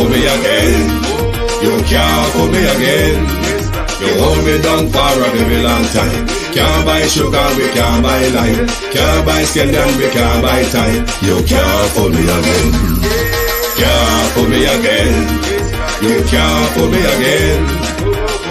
fool me again. You can't fool me again. You hold me down for a very long time. Can't buy sugar, we can't buy lime. Can't buy scallion, we can't buy time. You can't fool me again. Can't fool me again. You can't fool me again.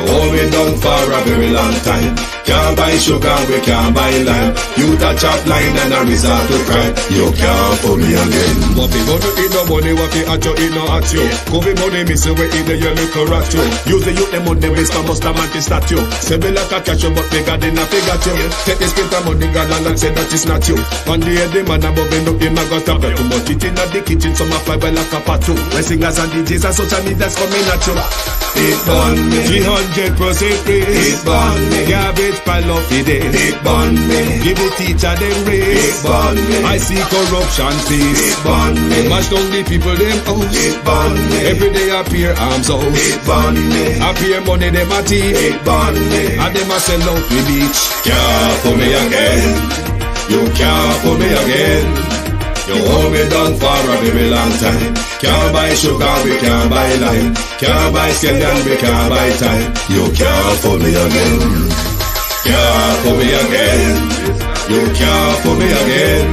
Hold me down for a very long time. Can't buy sugar, we can't buy lime. You touch up line and a resort to crime. You can't fool me again. What people do eat no money, what people at you eat no at you. Go be money, miss you, we eat the your little rat you. Use the youth, them on the waste, and bust a man to statue. Say me like a catch you, but bigger than a figure you. Take the spit of money, girl, and say that it's not you. On the head, the man above him, look him, I got a bet too much. It in the kitchen, some of fly well like a patu. When singers and DJs and social media's coming at you. It burn me 300% raise. It burn me Garbage pile of the day. It burn me Give the teacher them raise. It burn me I see corruption face. It burn me Mash down the people them house. It burn me Every day appear arms out. It burn me Appear money them a thief. It burn me And them a sell out the beach. Can't fool me again. You can't fool me again. You hold me down for a very long time. Can't buy sugar, we can't buy lime. Can't buy scallion, we can't buy time. You can't fool me again. Can't fool me again. You can't fool me again.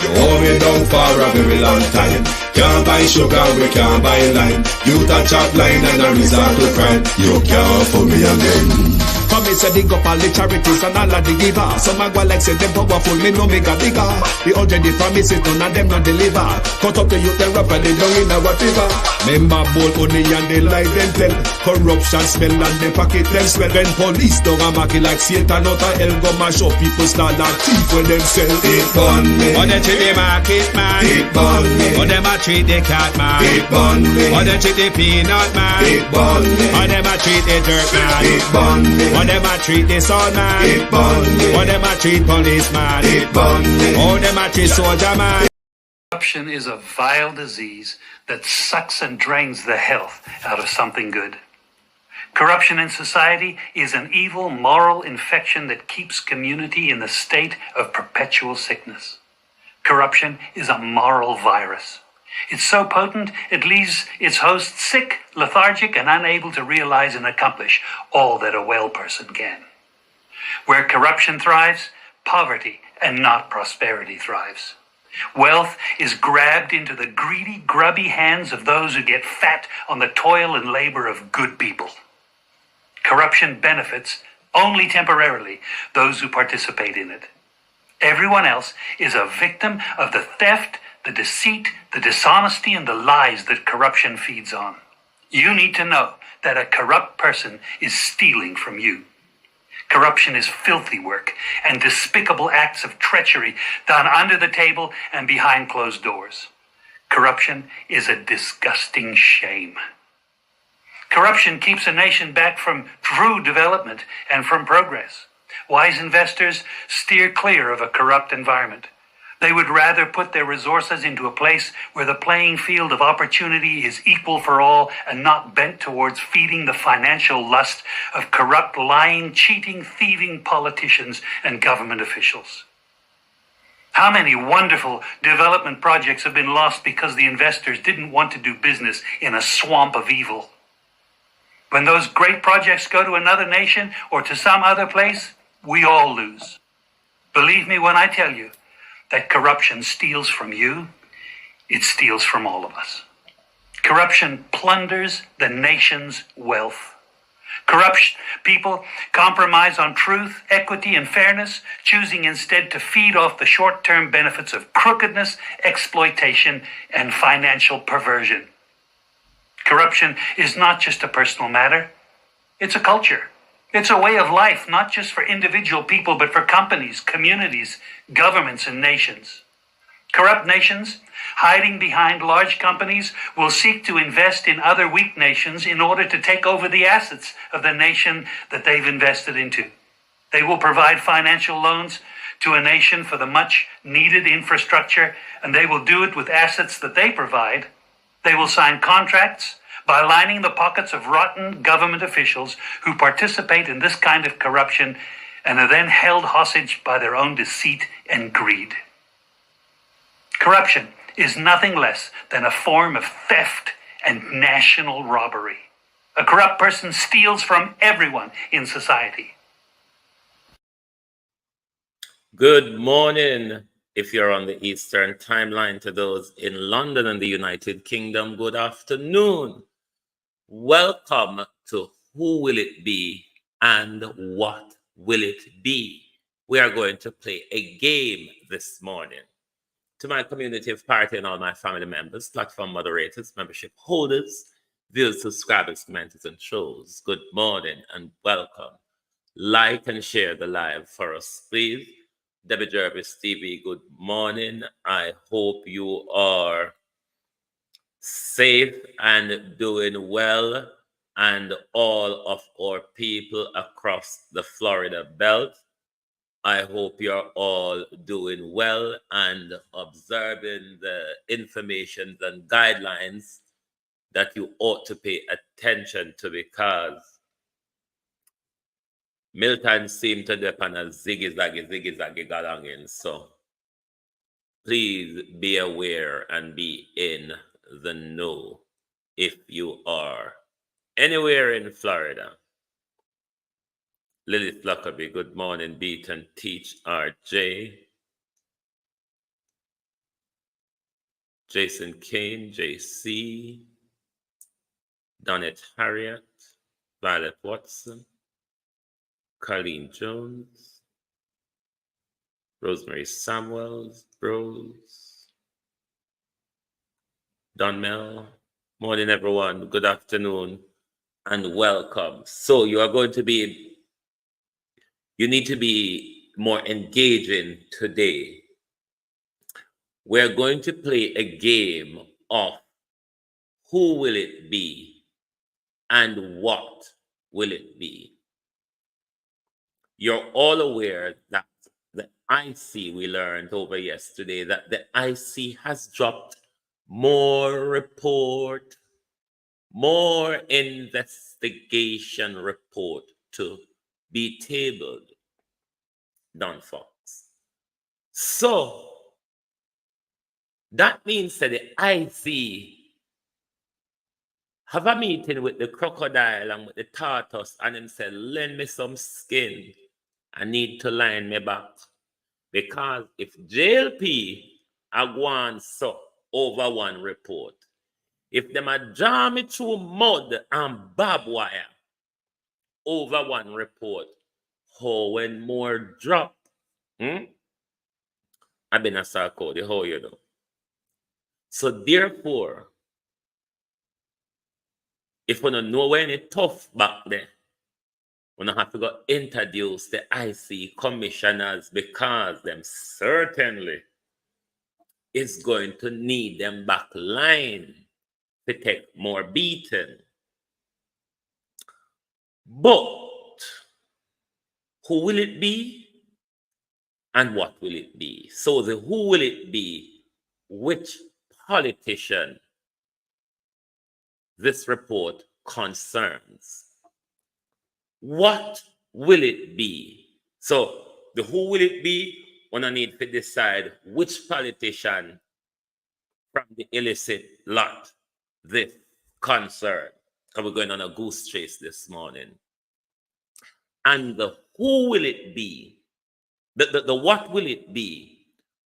You hold me down for a very long time. Can't buy sugar, we can't buy lime. You touch up line and a resort to crime. You can't fool me again. Come me say dig up all the charities and all of the giver. Some a go like say them powerful, me no mega bigger. The 100 the promises, none of them not deliver. Cut up the youth, they rap and they down in a whatever. Member bold money and they lie them tell. Corruption smell and they pocket them swell. When police don't a market like Satan out of hell, go mash up people start like thief when them sell. It burn me Or they treat the market man. It burn me Or them a treat the cat man. It burn me Or they treat the peanut man. It burn me Or them a treat the dirt man. It burn me Or them a treat the sword man. It burn me Or them a treat policeman. It burn me Or them a treat soldier man. Corruption is a vile disease that sucks and drains the health out of something good. Corruption in society is an evil moral infection that keeps community in the state of perpetual sickness. Corruption is a moral virus. It's so potent, it leaves its host sick, lethargic, and unable to realize and accomplish all that a well person can. Where corruption thrives, poverty and not prosperity thrives. Wealth is grabbed into the greedy, grubby hands of those who get fat on the toil and labor of good people. Corruption benefits, only temporarily, those who participate in it. Everyone else is a victim of the theft, the deceit, the dishonesty, and the lies that corruption feeds on. You need to know that a corrupt person is stealing from you. Corruption is filthy work and despicable acts of treachery done under the table and behind closed doors. Corruption is a disgusting shame. Corruption keeps a nation back from true development and from progress. Wise investors steer clear of a corrupt environment. They would rather put their resources into a place where the playing field of opportunity is equal for all and not bent towards feeding the financial lust of corrupt, lying, cheating, thieving politicians and government officials. How many wonderful development projects have been lost because the investors didn't want to do business in a swamp of evil? When those great projects go to another nation or to some other place, we all lose. Believe me when I tell you that corruption steals from you, it steals from all of us. Corruption plunders the nation's wealth. Corrupt people compromise on truth, equity, and fairness, choosing instead to feed off the short-term benefits of crookedness, exploitation, and financial perversion. Corruption is not just a personal matter, it's a culture. It's a way of life, not just for individual people, but for companies, communities, governments, and nations. Corrupt nations, hiding behind large companies, will seek to invest in other weak nations in order to take over the assets of the nation that they've invested into. They will provide financial loans to a nation for the much-needed infrastructure, and they will do it with assets that they provide. They will sign contracts by lining the pockets of rotten government officials who participate in this kind of corruption and are then held hostage by their own deceit and greed. Corruption is nothing less than a form of theft and national robbery. A corrupt person steals from everyone in society. Good morning, if you're on the Eastern timeline. To those in London and the United Kingdom, good afternoon. Welcome to Who Will It Be and What Will It Be? We are going to play a game this morning. To my community of party and all my family members, platform moderators, membership holders, viewers, subscribers, commenters, and shows, good morning and welcome. Like and share the live for us, please. Debbie Jervis TV, good morning. I hope you are safe and doing well, and all of our people across the Florida belt. I hope you're all doing well and observing the information and guidelines that you ought to pay attention to, because Milton seemed to depend on ziggy-zaggy galonging. So please be aware and be in the know if you are anywhere in Florida. Lilith Lockerbie, good morning. Beat and Teach RJ. Jason Kane, JC. Donette Harriet. Violet Watson. Colleen Jones. Rosemary Samuels. Rose. Don Mel. Morning, everyone. Good afternoon and welcome. So you need to be more engaging today. We're going to play a game of who will it be and what will it be. You're all aware that the IC, we learned over yesterday that the IC has dropped more report, more investigation report to be tabled. Don Fox. So that means that the IC have a meeting with the crocodile and with the tortoise, and them say, lend me some skin. I need to line me back. Because if JLP are going so over one report, if them a jam me through mud and barbed wire over one report, how when more drop? I've been a Sarkodie, how you know? So therefore, if we don't know when it's tough back there, we don't have to go introduce the IC commissioners, because them certainly is going to need them back line to take more beating. But who will it be and what will it be? So the who will it be, which politician this report concerns. What will it be? So the who will it be, when I need to decide which politician from the illicit lot this concern. And we're going on a goose chase this morning. And the who will it be? The what will it be?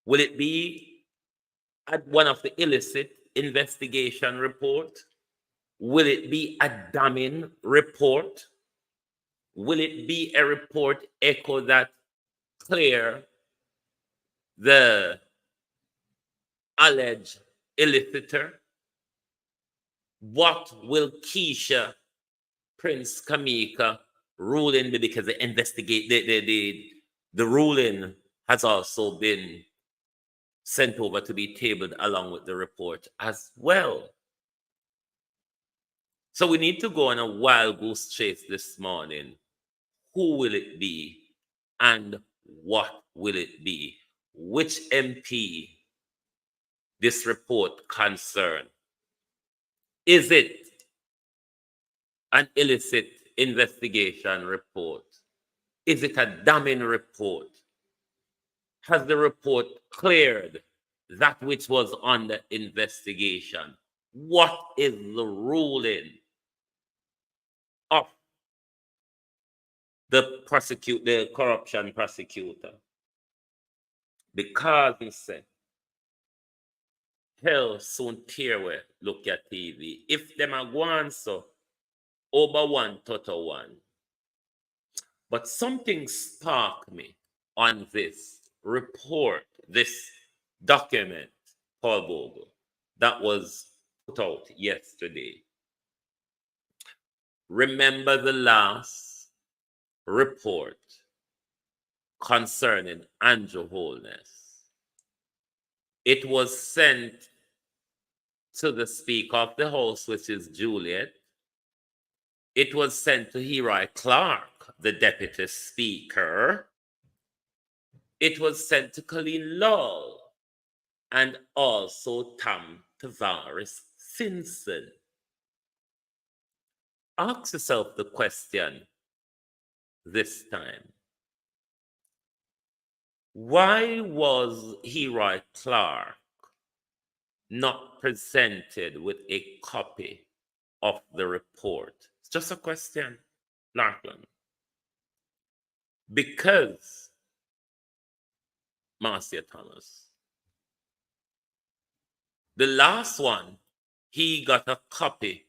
Will it be at one of the illicit investigation report? Will it be a damning report? Will it be a report echo that clear the alleged illiciter? What will Keisha Prince Kamika ruling be? Because they investigate the ruling has also been sent over to be tabled along with the report as well. So we need to go on a wild goose chase this morning. Who will it be and what will it be? Which MP this report concern? Is it an illicit investigation report? Is it a damning report? Has the report cleared that which was under investigation? what is the ruling of the corruption prosecutor? Because he said, hell soon tear we look at TV. If them are going so, over one total one. But something sparked me on this report, this document, Paul Bogle, that was put out yesterday. Remember the last report concerning Andrew Holness. It was sent to the Speaker of the House, which is Juliet. It was sent to Heroy Clark, the Deputy Speaker. It was sent to Colleen Lowell and also Tom Tavares Simpson. Ask yourself the question this time. Why was Heroy Clark not presented with a copy of the report? It's just a question, Larkin. Because, Marcia Thomas, the last one, he got a copy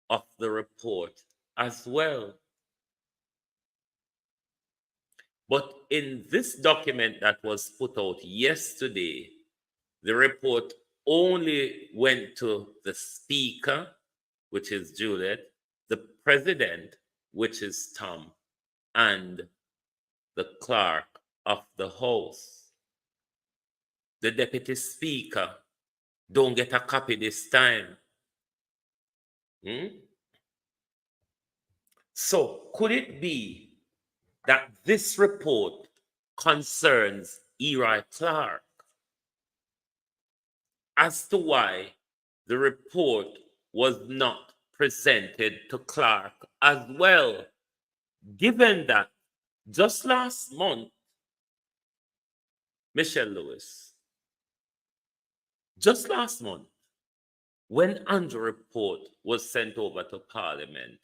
of the report as well. But in this document that was put out yesterday, the report only went to the Speaker, which is Juliet, the President, which is Tom, and the Clerk of the House. The Deputy Speaker don't get a copy this time. So could it be that this report concerns Heroy Clark as to why the report was not presented to Clark as well, given that just last month, Michelle Lewis, just last month, when Andrew report was sent over to Parliament,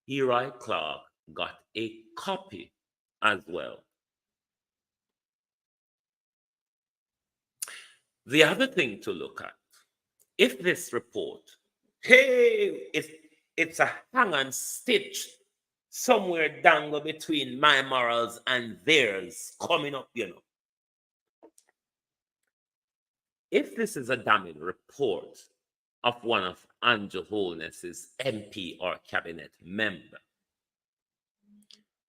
Heroy Clark got a copy as well. The other thing to look at, if this report, hey, it's a hang and stitch somewhere dangle between my morals and theirs coming up, you know. If this is a damning report of one of Andrew Holness's MP or cabinet member,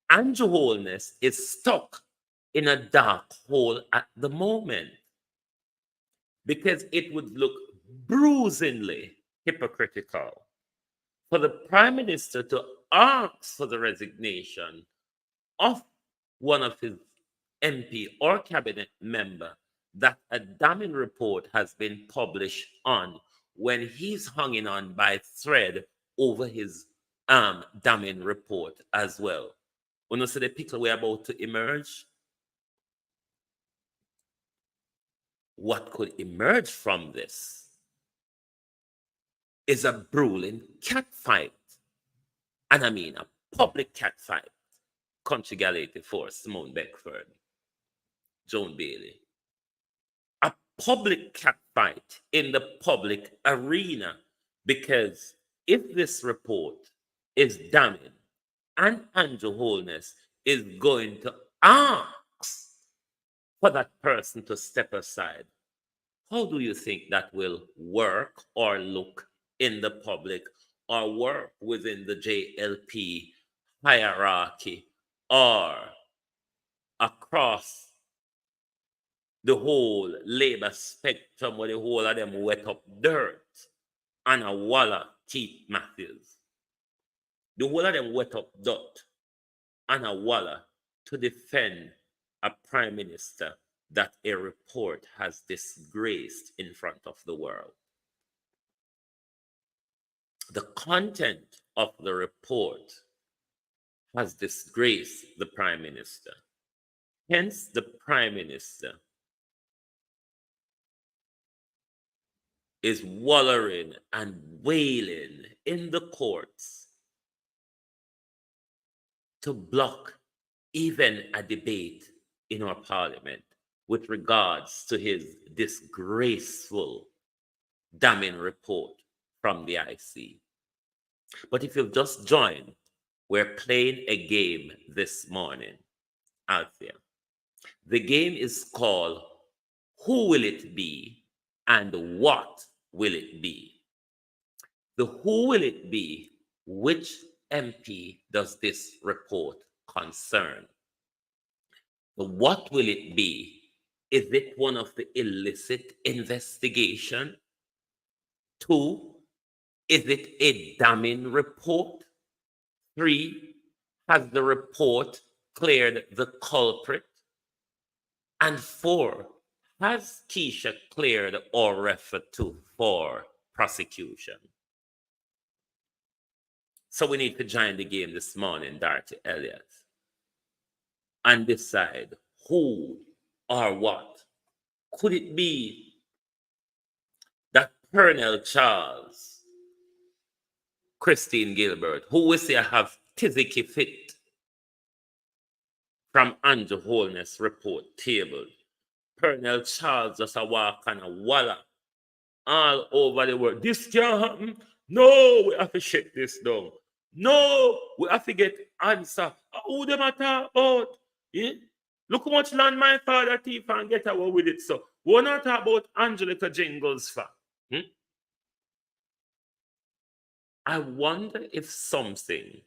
Andrew Holness is stuck in a dark hole at the moment because it would look bruisingly hypocritical for the Prime Minister to ask for the resignation of one of his MP or cabinet member that a damning report has been published on when he's hanging on by thread over his damning report as well. When you see the pickle we're about to emerge, what could emerge from this is a brawling catfight. And I mean a public catfight. Country Gal 84, Simone Beckford, Joan Bailey. A public catfight in the public arena, because if this report is damning and Andrew Holness is going to ask for that person to step aside, how do you think that will work or look in the public or work within the JLP hierarchy or across the whole labor spectrum where the whole of them wet up dirt and a walla Keith Matthews? The whole of them wet up dirt and a walla to defend a prime minister that a report has disgraced in front of the world. The content of the report has disgraced the prime minister. Hence, the prime minister is wallowing and wailing in the courts to block even a debate in our parliament with regards to his disgraceful, damning report from the IC. But if you've just joined, we're playing a game this morning out there. The game is called Who Will It Be and What Will It Be? The who will it be? Which MP does this report concern? The what will it be? Is it one of the illicit investigation? 2, is it a damning report? 3, has the report cleared the culprit? And 4, has Keisha cleared or referred to for prosecution? So we need to join the game this morning, Dorothy Elliott, and decide who or what. Could it be that Pernell Charles, Christine Gilbert, who we say have Tiziki fit from Andrew Holness report tabled? Pernell Charles just a walk and a walla all over the world. This can't happen. No, we have to shut this down. No, we have to get answer. Who them talk about? Yeah? Look how much land my father thief and get away with it. So we're not talk about Angelica Jingles for. I wonder if something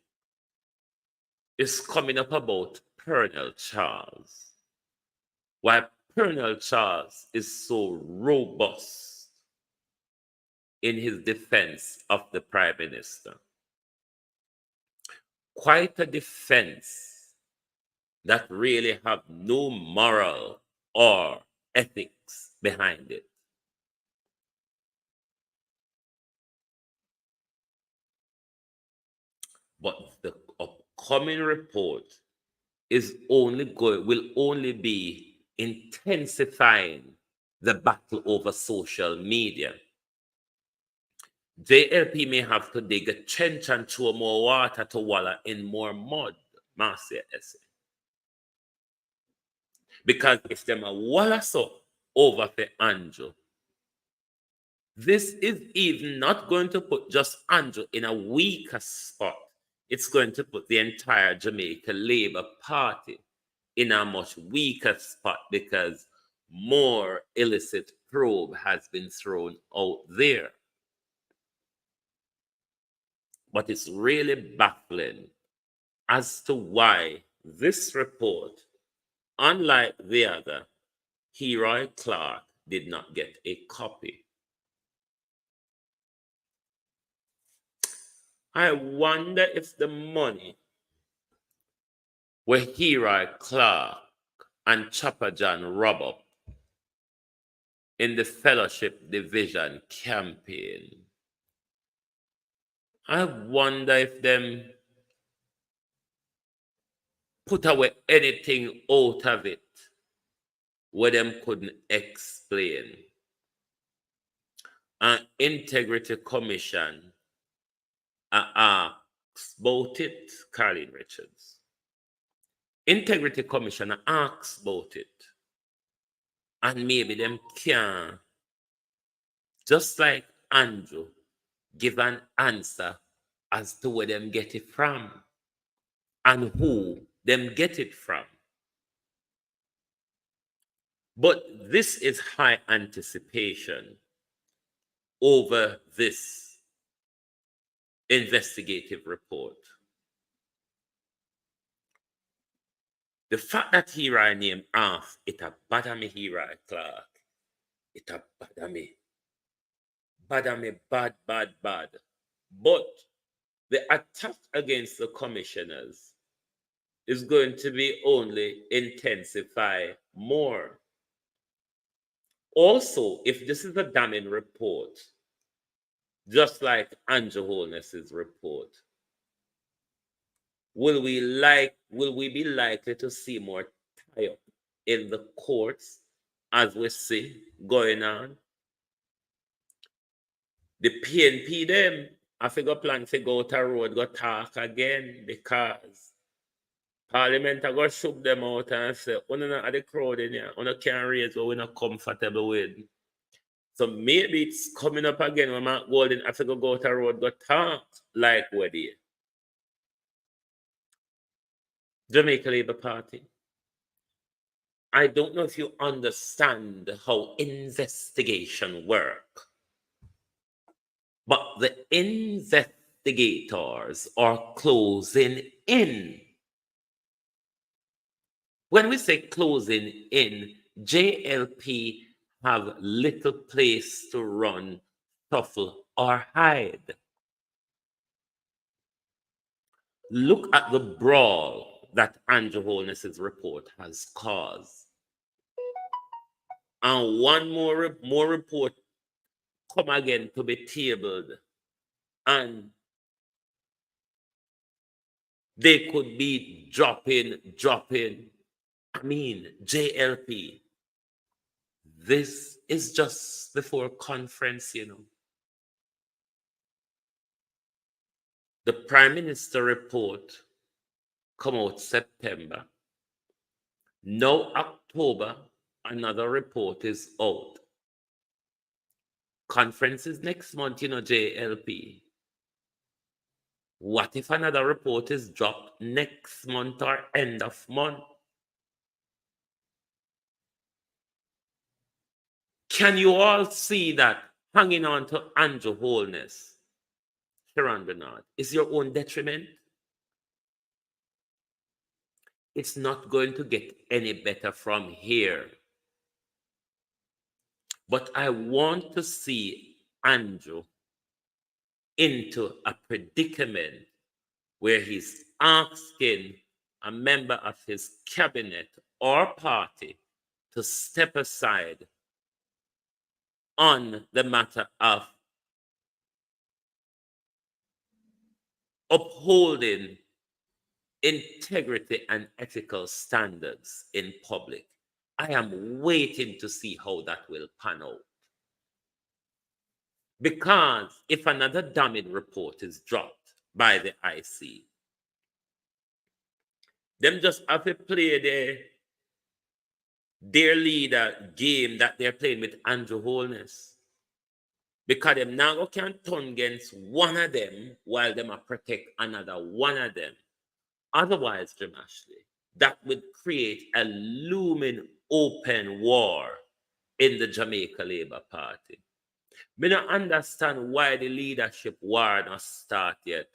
is coming up about Pernell Charles. Why Pernell Charles is so robust in his defense of the Prime Minister. Quite a defense that really have no moral or ethics behind it. But the upcoming report will only be intensifying the battle over social media. JLP may have to dig a trench and throw more water to walla in more mud, Marcia Essay. Because if them a walla so over for Andrew, this is even not going to put just Andrew in a weaker spot. It's going to put the entire Jamaica Labour Party in a much weaker spot because more illicit probe has been thrown out there. But it's really baffling as to why this report, unlike the other, Heroy Clark did not get a copy. I wonder if the money where Heroy Clark and Chopper John rub up in the Fellowship Division campaign, I wonder if them put away anything out of it where them couldn't explain. An Integrity Commission asks about it, Carleen Richards. Integrity Commission asks about it. And maybe them can, just like Andrew, give an answer as to where them get it from and who them get it from. But this is high anticipation over this investigative report. The fact that Heroy named off, it a bother me Heroy Clark. It a bother me. Bother me bad. But the attack against the commissioners is going to be only intensify more. Also, if this is a damning report, just like Andrew Holness's report, will we be likely to see more tie-up in the courts as we see going on? The PNP them, I figure plan to go to road, go talk again because Parliament are going to shoot them out and say, we're not at the crowd in here, we can't raise what we're not comfortable with. So maybe it's coming up again when Mark Golding have to go to road, go talk like what they. Jamaica Labour Party. I don't know if you understand how investigation work, but the investigators are closing in. When we say closing in, JLP have little place to run, shuffle, or hide. Look at the brawl that Andrew Holness's report has caused. And one more report come again to be tabled. And they could be dropping. I mean, JLP. This is just before conference, you know. The Prime Minister report come out September. Now October, another report is out. Conference is next month, you know, JLP. What if another report is dropped next month or end of month? Can you all see that hanging on to Andrew Holness, Sharon Bernard, is your own detriment? It's not going to get any better from here. But I want to see Andrew into a predicament where he's asking a member of his cabinet or party to step aside on the matter of upholding integrity and ethical standards in public. I am waiting to see how that will pan out. Because if another damning report is dropped by the IC, them just have to play their leader game that they're playing with Andrew Holness. Because them now can't turn against one of them while them are protect another one of them. Otherwise, Jim Ashley, that would create a looming open war in the Jamaica Labour Party. Me not understand why the leadership war not start yet.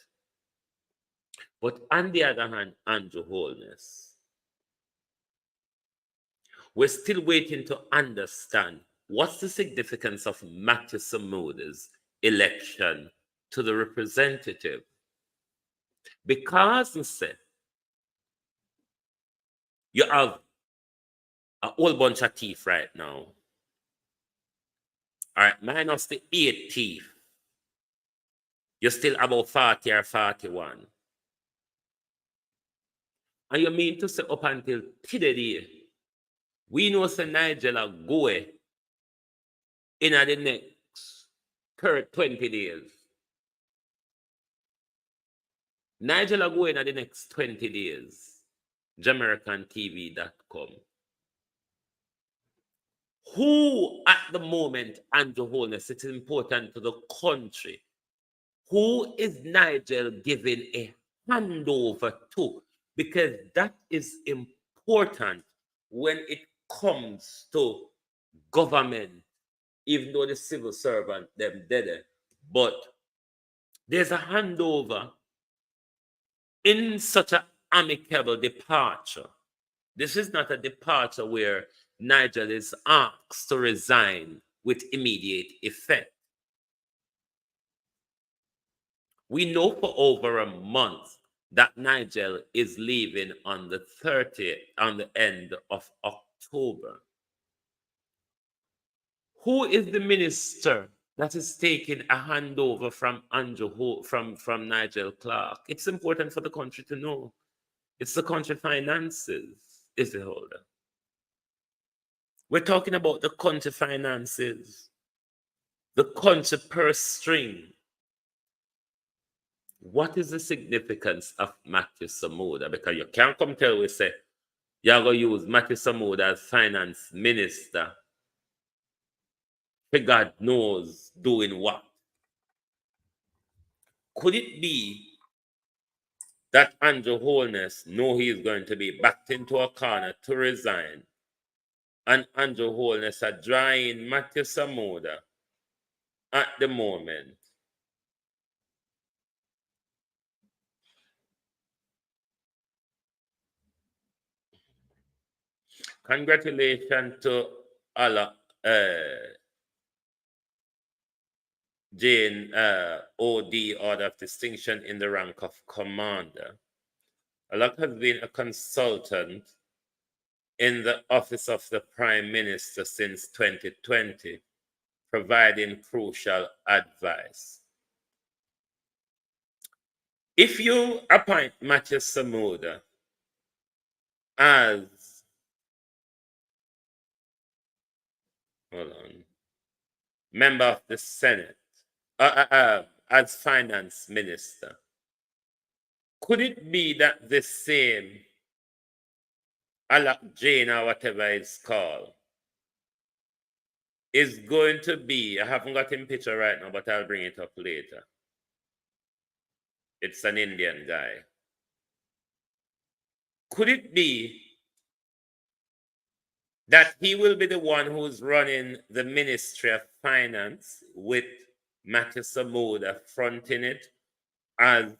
But on the other hand, Andrew Holness, we're still waiting to understand what's the significance of Matthew Samuda's election to the representative. Because instead, you have a whole bunch of teeth right now. All right, minus the 8 teeth. You're still about 40 or 41. And you mean to say up until today, we know say Nigel go in the next 20 days. Nigel go in the next 20 days. JamaicanTV.com. Who at the moment, Andrew Holness, it's important to the country, who is Nigel giving a handover to? Because that is important when it comes to government, even though the civil servant them did it. But there's a handover in such an amicable departure. This is not a departure where Nigel is asked to resign with immediate effect. We know for over a month that Nigel is leaving on the 30th, on the end of October. Who is the minister that is taking a handover from from Nigel Clark? It's important for the country to know. It's the country finances, is the holder. We're talking about the country finances. the country purse string. What is the significance of Matthew Samuda? Because you can't come tell we say you're going to use Matthew Samuda as finance minister. God knows doing what. Could it be that Andrew Holness know he is going to be backed into a corner to resign, and Andrew Holness are drawing Matthew Samuda at the moment? Congratulations to Allah, Jane OD, Order of Distinction in the rank of Commander. Allah has been a consultant in the office of the Prime Minister since 2020, providing crucial advice. If you appoint Matthew Samuda as member of the Senate, as finance minister, could it be that this same Alak Jane, or whatever it's called, is going to be, I haven't got him picture right now, but I'll bring it up later. It's an Indian guy. Could it be that he will be the one who's running the Ministry of Finance with Matthew Samuda fronting it as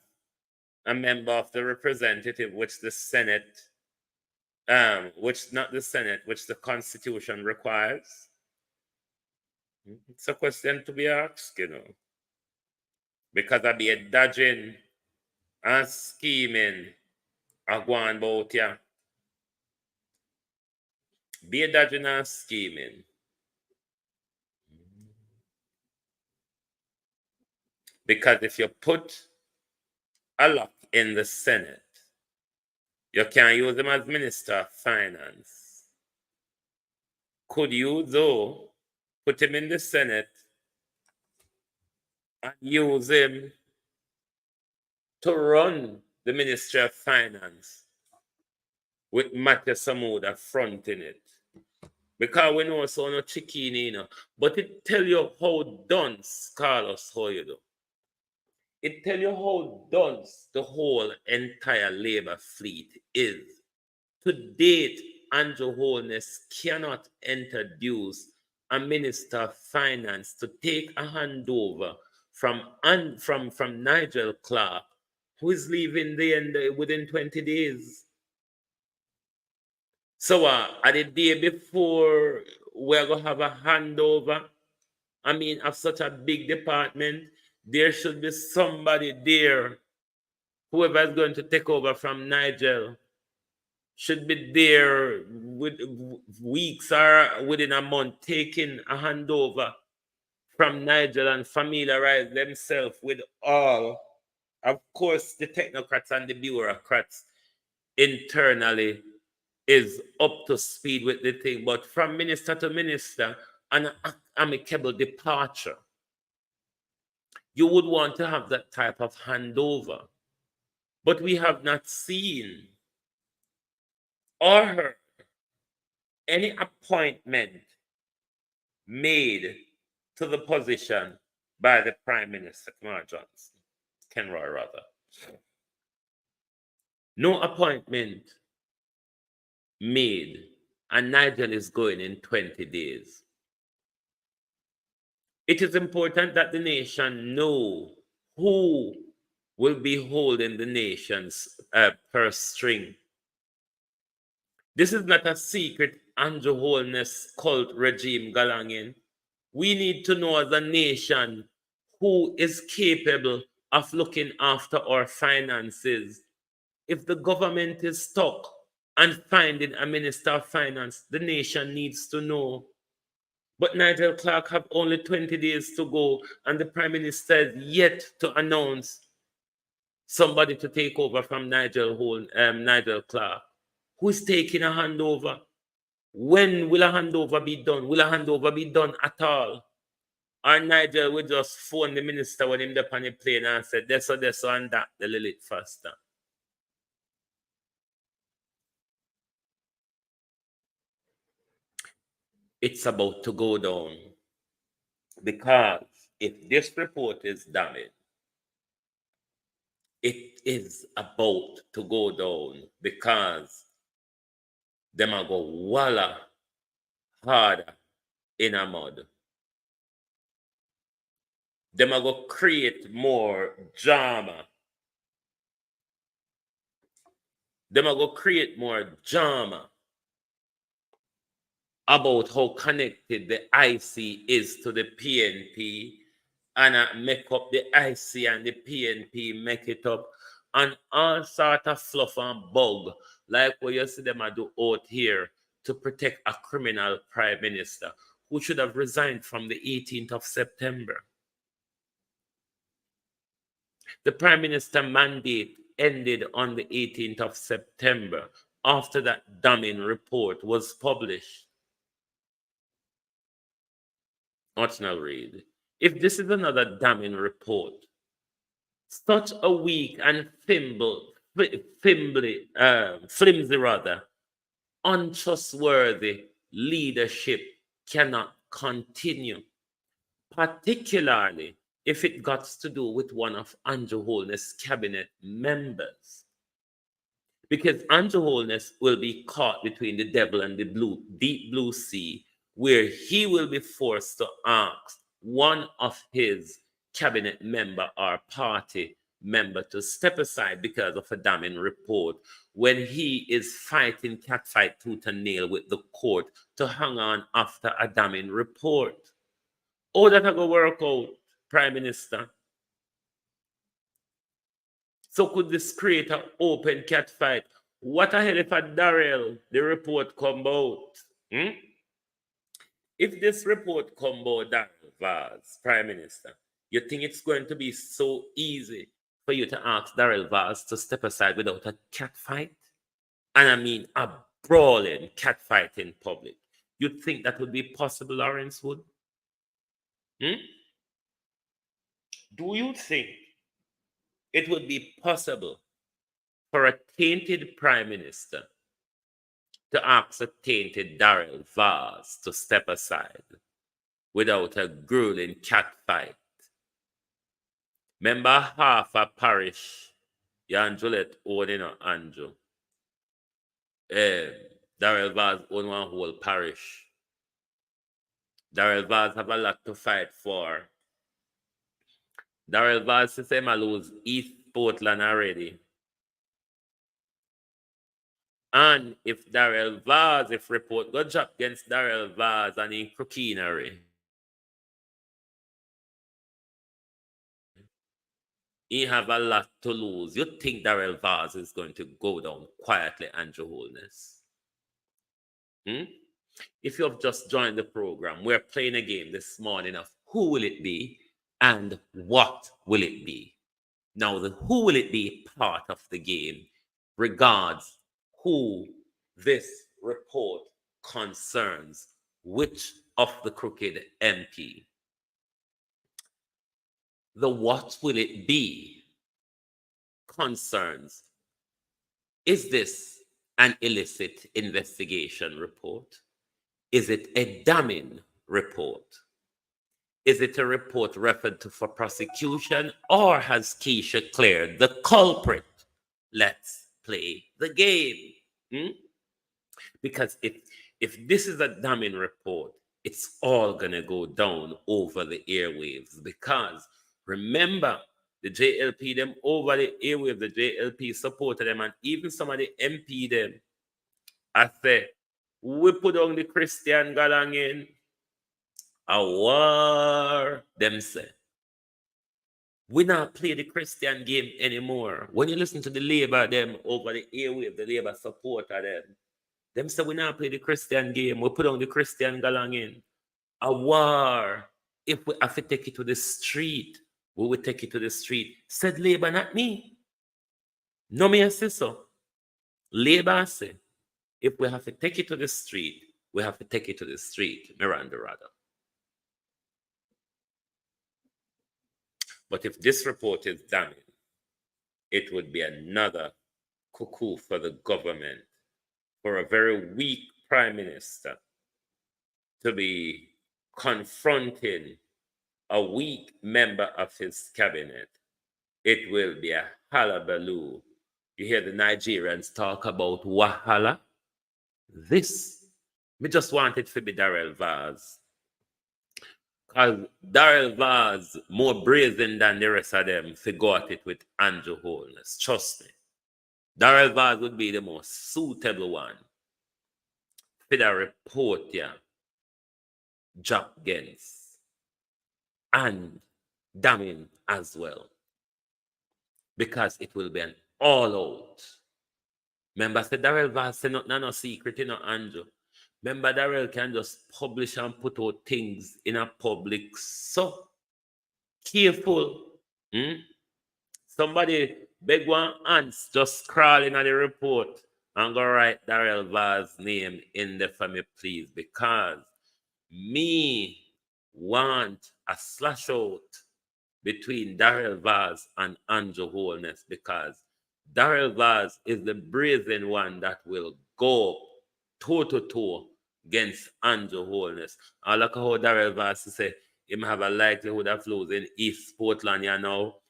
a member of the representative, which the Senate, which not the Senate, which the Constitution requires? It's a question to be asked, you know, because I'll be a dodging and scheming a going about here. Be a dodging and scheming. Because if you put a lot in the Senate, you can use him as Minister of Finance. Could you, though, put him in the Senate and use him to run the Ministry of Finance with Matthew Samuda fronting it? Because we know so no chicken, you know. But it tell you how dunce, Carlos, how you do. It tell you how dunce the whole entire Labour fleet is. To date, Andrew Holness cannot introduce a Minister of Finance to take a handover from Nigel Clark, who is leaving the end within 20 days. So at the day before we're going to have a handover, I mean, of such a big department, there should be somebody there, whoever is going to take over from Nigel, should be there with weeks or within a month, taking a handover from Nigel and familiarize themselves with all, of course, the technocrats and the bureaucrats internally is up to speed with the thing, but from minister to minister, an amicable departure, you would want to have that type of handover. But we have not seen or heard any appointment made to the position by the Prime Minister, Kenroy rather. No appointment made, and Nigel is going in 20 days. It is important that the nation know who will be holding the nation's purse string. This is not a secret Andrew Holness cult regime galangin. We need to know as a nation who is capable of looking after our finances. If the government is stuck and finding a Minister of Finance, the nation needs to know. But Nigel Clark have only 20 days to go, and the Prime Minister is yet to announce somebody to take over from Nigel Clark. Who is taking a handover? When will a handover be done? Will a handover be done at all? Or Nigel would just phone the minister when him up on the plane and said, this or and that, the little bit faster. It's about to go down. Because if this report is damning, it is about to go down because them are go walla harder in a mud. Them are go create more drama. Them are go create more drama about how connected the IC is to the PNP and make up the IC and the PNP make it up and all sort of fluff and bug like what you see them do out here to protect a criminal prime minister who should have resigned from the 18th of September. The prime minister mandate ended on the 18th of September after that damning report was published. Watch now, read. If this is another damning report, such a weak and flimsy, untrustworthy leadership cannot continue, particularly if it got to do with one of Andrew Holness' cabinet members. Because Andrew Holness will be caught between the devil and the deep blue sea, where he will be forced to ask one of his cabinet member or party member to step aside because of a damning report when he is fighting catfight tooth and nail with the court to hang on after a damning report. Oh, that will work out, Prime Minister. So could this create an open catfight? What the hell if a Darrell, the report come out? If this report come out, Darrell Vaz, Prime Minister, you think it's going to be so easy for you to ask Darrell Vaz to step aside without a catfight? And I mean a brawling catfight in public. You think that would be possible, Lawrence Wood? Do you think it would be possible for a tainted prime minister to ask a tainted Darrell Vaz to step aside without a grueling catfight? Remember half a parish, Jan Juliet own, Andrew. Darrell Vaz own one whole parish. Darrell Vaz have a lot to fight for. Darrell Vaz says him lose East Portland already. And if Darrell Vaz, if report go drop against Darrell Vaz and in crookenery, he have a lot to lose. You think Darrell Vaz is going to go down quietly, Andrew Holness? If you have just joined the program, we're playing a game this morning of who will it be and what will it be. Now, the who will it be part of the game regards who this report concerns, which of the crooked MP. The what will it be concerns, is this an illicit investigation report? Is it a damning report? Is it a report referred to for prosecution, or has Keisha cleared the culprit? Let's play the game. Because if this is a damning report, it's all going to go down over the airwaves. Because remember, the JLP them over the airwaves, the JLP supported them, and even some of the MP them, I say, we put on the Christian Galang in a war, them say. We not play the Christian game anymore. When you listen to the Labour them over the airwave, the Labour supporter them say we not play the Christian game. We put on the Christian Galang in a war. If we have to take it to the street, we will take it to the street. Said Labour, not me. No, me say so. Labour say, if we have to take it to the street, we have to take it to the street. Miranda rather. But if this report is damning, it would be another cuckoo for the government, for a very weak prime minister to be confronting a weak member of his cabinet. It will be a hullabaloo. You hear the Nigerians talk about wahala? This, we just want it to be Darrell Vaz. Because Darrell Vaz more brazen than the rest of them forgot it with Andrew Holness. Trust me. Darrell Vaz would be the most suitable one for the report, yeah. Jack Gens. And damning as well. Because it will be an all-out. Remember, I said Darrell Vaz said no secret, Andrew. Remember, Darrell can just publish and put out things in a public. So careful. Somebody beg one ants just crawling at the report and go write Darrell Vaz's name in there for me, please. Because me want a slash out between Darrell Vaz and Andrew Holness, because Darrell Vaz is the brazen one that will go toe-to-toe against Andrew Holness. I look at how Darrell Vaz say him have a likelihood of losing East Portland, you know.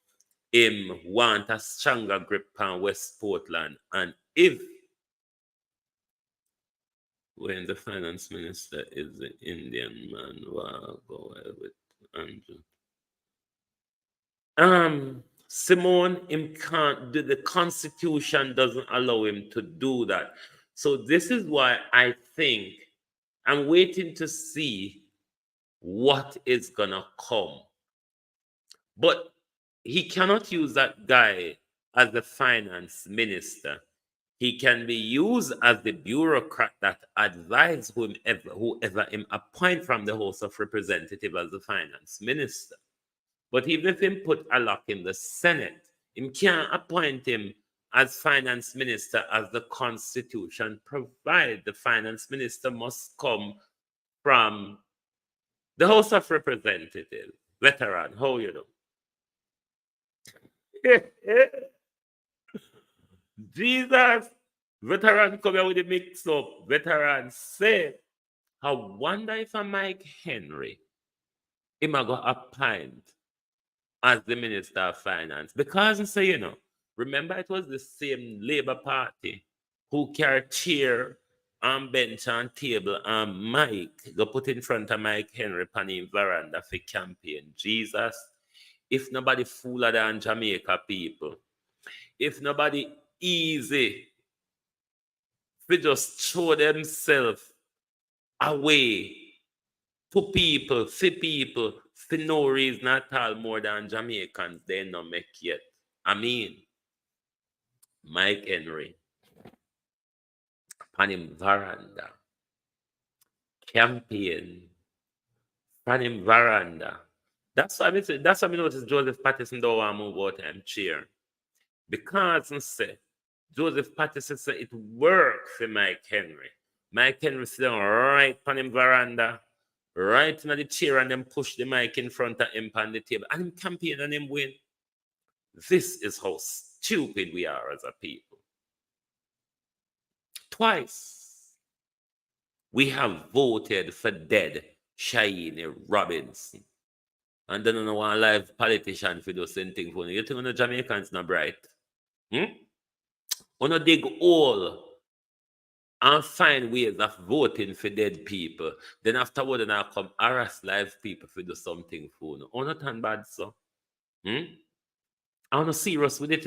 Him want a stronger grip on West Portland. And if when the finance minister is the Indian man, well, go with Andrew. Simone, him can't do, the Constitution doesn't allow him to do that. So this is why I think I'm waiting to see what is gonna come. But he cannot use that guy as the finance minister. He can be used as the bureaucrat that advises whoever him appoint from the House of Representatives as the finance minister. But even if him put a lock in the Senate, him can't appoint him as finance minister as the Constitution provides. The finance minister must come from the House of Representatives. Veteran, how you do? Jesus, veteran come here with the mix up. Veteran say, I wonder if a Mike Henry him go appoint as the Minister of Finance. Because I say, remember it was the same Labour Party who carried chair and bench and table and Mike go put in front of Mike Henry on him veranda for campaign. Jesus, if nobody fooler than Jamaica people, if nobody easy to just throw themselves away to people, for no reason at all more than Jamaicans, they not make yet. I mean, Mike Henry, on him veranda, campaign, on him veranda. That's why I notice Joseph Patterson don't want to move out of him chair. Because I say, Joseph Patterson said it works for Mike Henry. Mike Henry sit down right on him veranda, right in the chair, and then push the mic in front of him on the table. And him campaign and him win. This is how stupid we are as a people. Twice we have voted for dead Shaini Robinson. And then on one live politician for those same thing for you. You think the Jamaicans not bright? Wanna dig hole and find ways of voting for dead people. Then afterward, then I come harass live people for do something for you. Oh, not tan bad, so. I wanna serious with it,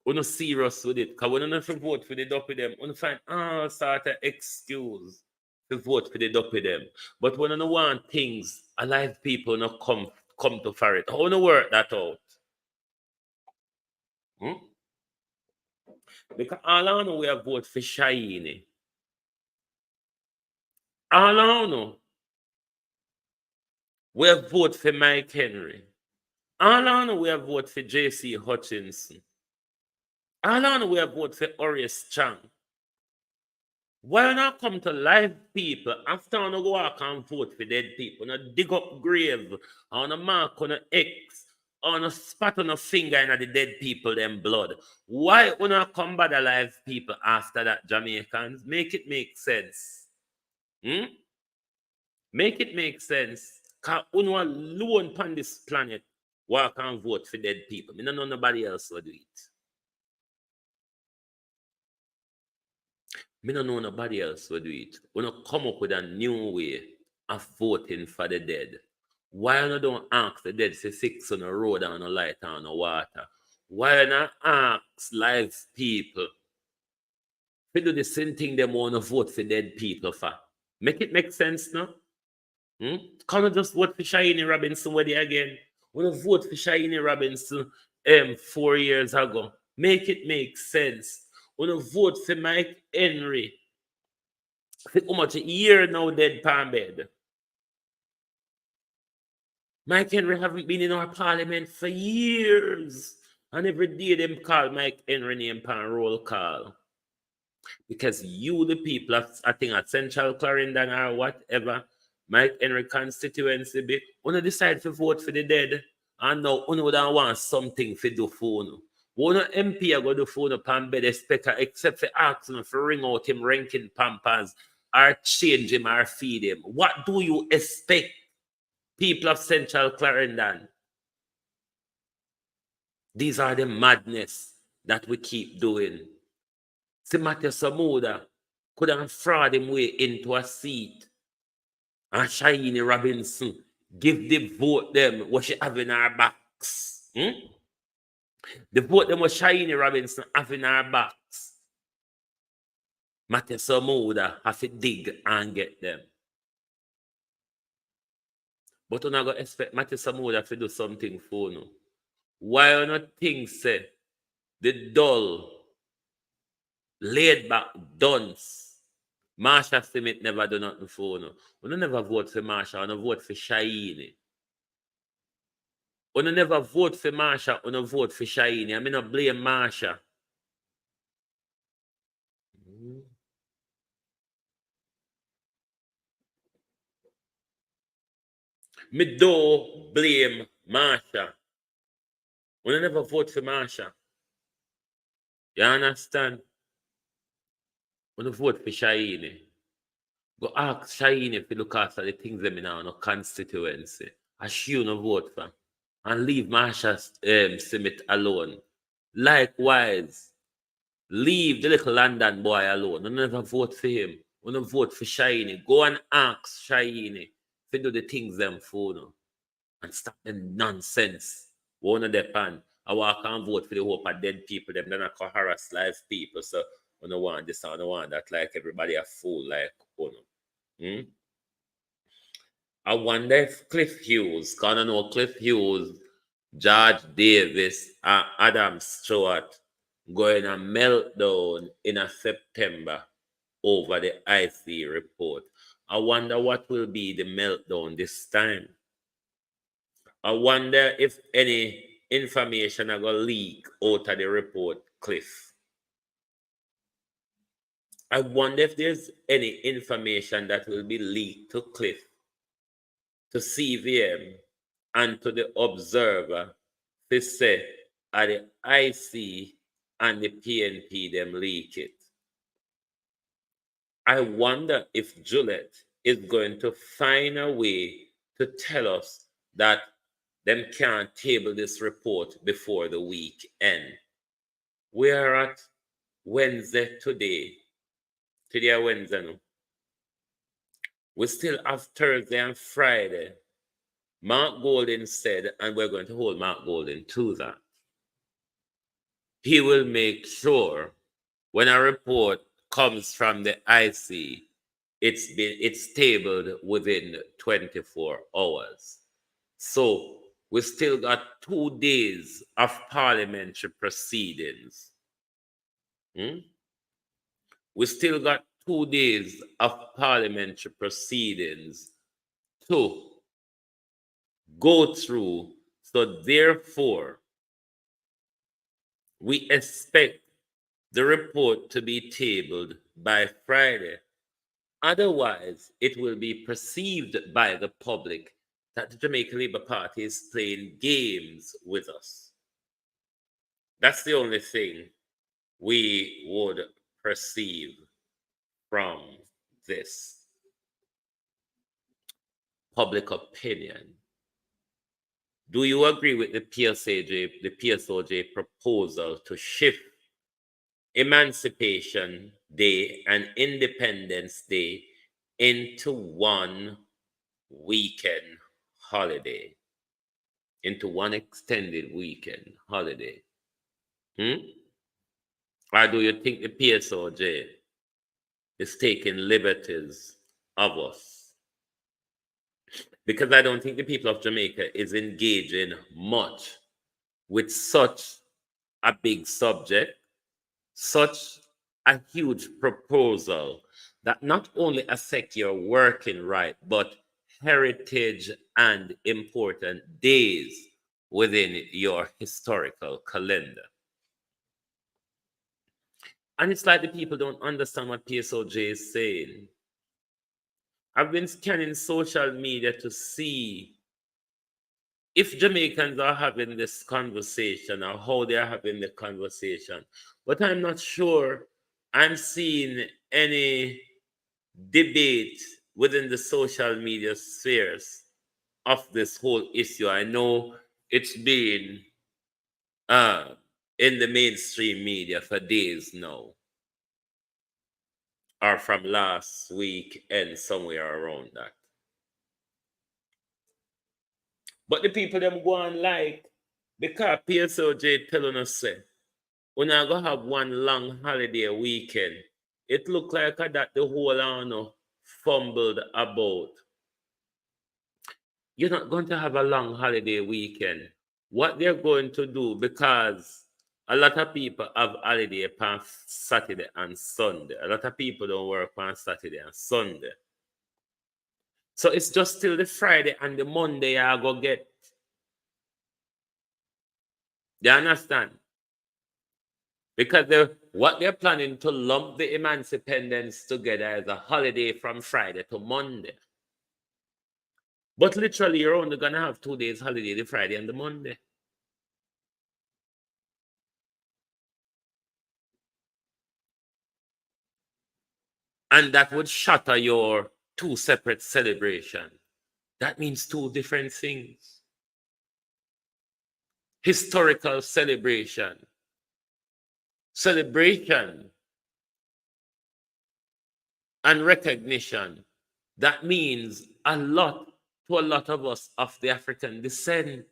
Wanna serious with it. Because when you vote for the dopey them, wanna find all sort of excuse to vote for the dopey them. But when you want things, alive people not come to for it. How you work that out? Because all I know we have voted for Shaini. All I know we have voted for Mike Henry. All I know we have voted for J.C. Hutchinson. All I know we have voted for Horace Chang. Why not come to live people after on go walk and vote for dead people? On dig up grave, on a mark on a X, on a spot on a finger in the dead people, them blood. Why not come by the live people after that, Jamaicans? Make it make sense. Hmm? Make it make sense. Because uno alone on this planet walk and vote for dead people. I don't know nobody else will do it. I don't know nobody else will do it. We don't come up with a new way of voting for the dead. Why not don't ask the dead for fix on the road and no light and no water? Why not ask live people to do the same thing they want to vote for dead people for? Make it make sense now? Can't we just vote for Shiny Robinson with again? We don't vote for Shiny Robinson 4 years ago. Make it make sense. We don't vote for Mike Henry. For how much a year now dead pan bed? Mike Henry haven't been in our parliament for years. And every day them call Mike Henry name pan roll call. Because you, the people of, I think at Central Clarendon or whatever, Mike Henry constituency be, when you decide to vote for the dead, and now you don't want something to do for you. One MP go do for the pan bed except for asking for ring out him ranking pampers or change him or feed him. What do you expect, people of Central Clarendon? These are the madness that we keep doing. See, Matthew Samuda could have fraud him way into a seat. And Shiny Robinson give the vote them what she have in her box. The vote them what Shiny Robinson have in her box. Matthew Samuda have to dig and get them. But we're not going to expect Matthew Samuda to do something for you. Why are not things say the dull, laid back dunce? Marsha Smith never do nothing for you. We don't never vote for Marsha, we don't vote for Shiny. We don't never vote for Marsha, we don't vote for Shiny. I mean, not blame Marsha. Me do blame Marsha. We don't never vote for Marsha. You understand? We don't vote for Shiny. Go ask Shiny if you look after the things them in our constituency. I should not vote for. And leave Marsha Smith alone. Likewise, leave the little London boy alone. We never vote for him. We don't vote for Shiny. Go and ask Shiny to do the things them for you. And stop them nonsense. One of them pan. I walk and vote for the hope of dead people. Them then I harass live people. So I don't want this, I don't want that. Like everybody a fool like Ono. I wonder if Cliff Hughes, because I know Cliff Hughes, George Davis, and Adam Stewart going a meltdown in a September over the IC report. I wonder what will be the meltdown this time. I wonder if any information are going to leak out of the report, Cliff. I wonder if there's any information that will be leaked to Cliff, to CVM, and to the Observer to say are the IC and the PNP them leak it. I wonder if Juliet is going to find a way to tell us that them can't table this report before the week end. We are at Wednesday today. Today is Wednesday now. We still have Thursday and Friday. Mark Golden said, and we're going to hold Mark Golden to that, he will make sure when a report comes from the IC, it's tabled within 24 hours. So we still got 2 days of parliamentary proceedings. We still got 2 days of parliamentary proceedings to go through. So therefore, we expect the report to be tabled by Friday. Otherwise, it will be perceived by the public that the Jamaican Labour Party is playing games with us. That's the only thing we would perceive from this. Public opinion. Do you agree with the PSOJ proposal to shift Emancipation Day and Independence Day into one weekend holiday, into one extended weekend holiday? Or do you think the PSOJ is taking liberties of us? Because I don't think the people of Jamaica is engaging much with such a big subject, such a huge proposal that not only affect your working right, but heritage and important days within your historical calendar. And it's like the people don't understand what PSOJ is saying. I've been scanning social media to see if Jamaicans are having this conversation or how they are having the conversation. But I'm not sure I'm seeing any debate within the social media spheres of this whole issue. I know it's been in the mainstream media for days now, or from last week and somewhere around that. But the people them go on like, because PSOJ telling us say, we're not going to have one long holiday weekend. It look like that the whole hour fumbled about. You're not going to have a long holiday weekend. What they're going to do, because a lot of people have holiday on Saturday and Sunday. A lot of people don't work on Saturday and Sunday. So it's just till the Friday and the Monday I go get. You understand? Because what they're planning to lump the Emancipendence together as a holiday from Friday to Monday. But literally, you're only going to have 2 days holiday, the Friday and the Monday. And that would shatter your 2 separate celebrations. That means 2 different things. Historical celebration and recognition. That means a lot to a lot of us of the African descent.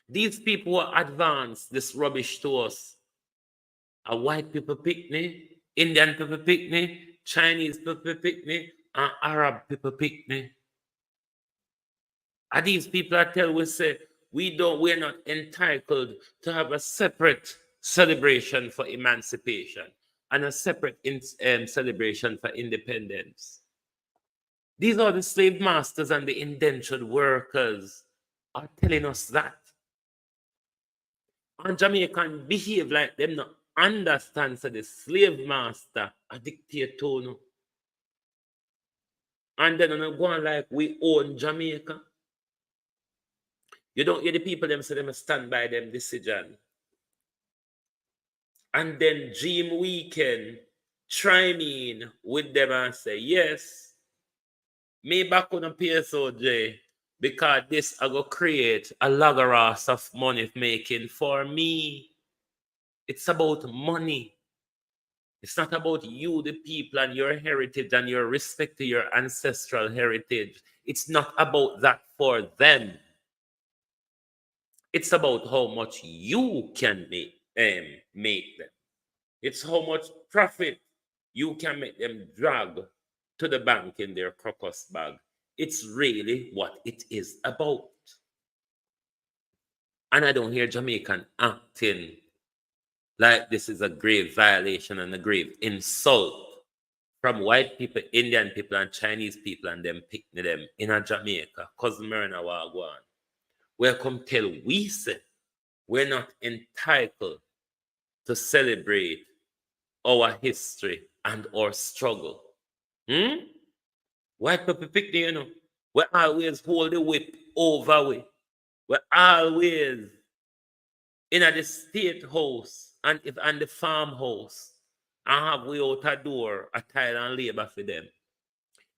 These people who advance this rubbish to us are white people picnic, Indian people picnic, Chinese people picnic, and Arab people picnic. And these people are tell we say we're not entitled to have a separate celebration for emancipation and a separate celebration for independence. These are the slave masters and the indentured workers are telling us that. And Jamaican behave like them not understand so the slave master a dictator. No? And then on go on like we own Jamaica. You don't hear the people them say them stand by them decision. And then Dream Weekend chime in with them and say, yes, me back on a PSOJ because this I go create a lagaras of money making for me. It's about money. It's not about you, the people, and your heritage and your respect to your ancestral heritage. It's not about that for them. It's about how much you can make them. It's how much profit you can make them drag to the bank in their crocus bag. It's really what it is about. And I don't hear Jamaican acting like this is a grave violation and a grave insult from white people, Indian people, and Chinese people, and them picking them in a Jamaica. Cousin Myrna Wagwan. Welcome tell we say we're not entitled to celebrate our history and our struggle. White people pick you know. We always hold the whip over we. We always in the state house and the farmhouse and have we out a door a tile and labor for them.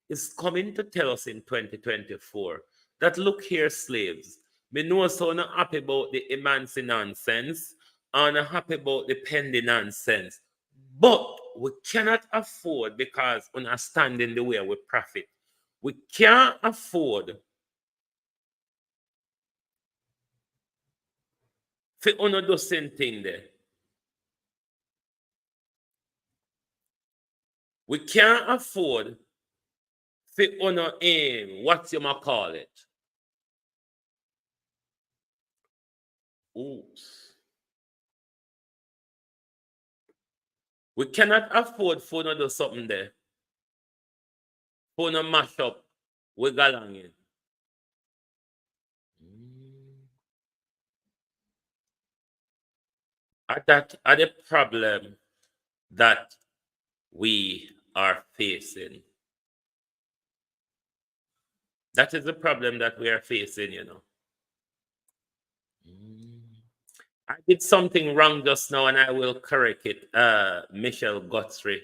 It's coming to tell us in 2024 that look here, slaves. Me know so not happy about the Emancy nonsense and not happy about the Pendy nonsense. But we cannot afford, because understanding the way we profit, we can't afford for honor do same thing there. We can't afford for honor aim, what you might call it. Oops. We cannot afford for no do something there. For no mash up with Galangin. That are the problem that we are facing. That is the problem that we are facing, you know. I did something wrong just now and I will correct it. Michelle Guthrie.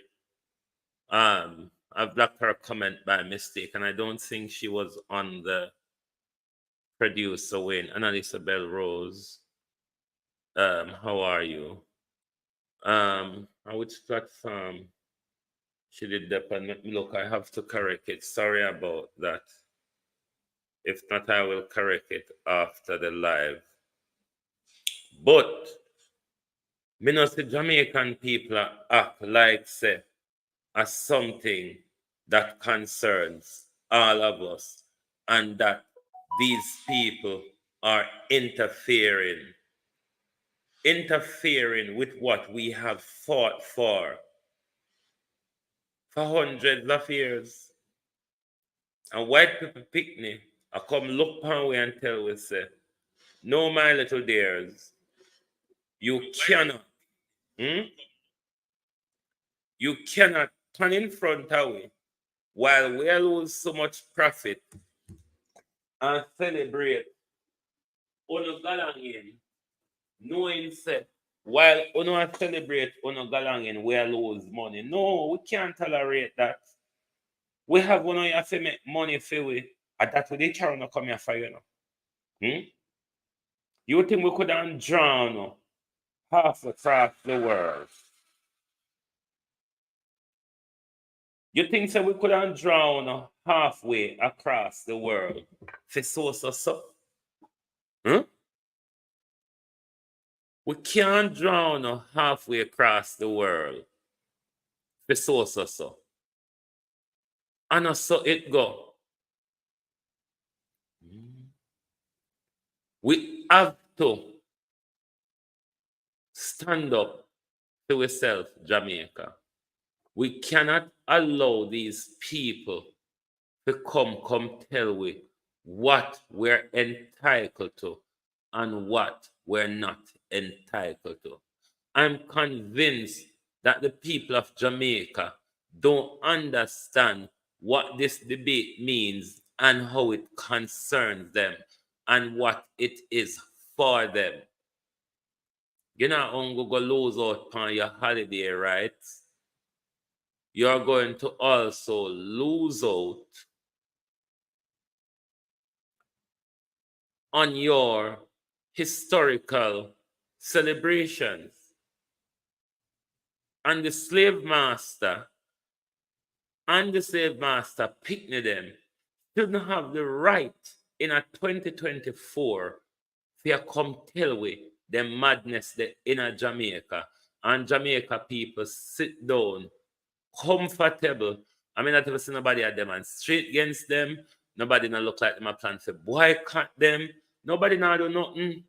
I've blocked her comment by mistake, and I don't think she was on the producer wing. Annalisa Bell Rose. How are you? On which platform she did that? And look, I have to correct it. Sorry about that. If not, I will correct it after the live. But me know the Jamaican people act like say as something that concerns all of us, and that these people are interfering with what we have fought for hundreds of years. And white people pick me, I come look upon we and tell we say, no, my little dears, you cannot, you cannot turn in front of we while we lose so much profit and celebrate Ono Galangin, knowing say, while Ono celebrate Ono Galangin, we lose money. No, we can't tolerate that. We have one of to make money for we, and that's what they try to come here for, you know. You think we could have drown half across the world? You think so we could have drown halfway across the world for so? We can't drown halfway across the world for so. And so it go. We have to stand up to ourselves, Jamaica. We cannot allow these people to come tell we what we're entitled to and what we're not entitled to. I'm convinced that the people of Jamaica don't understand what this debate means and how it concerns them and what it is for them. You're not going to go lose out on your holiday, right? You're going to also lose out on your historical celebrations. And the slave master picnic them shouldn't have the right in a 2024 to come tell we the madness in a Jamaica, and Jamaica people sit down comfortable. I mean, not ever see nobody at demonstrate against them. Nobody not look like them a plan to boycott them. Nobody not do nothing.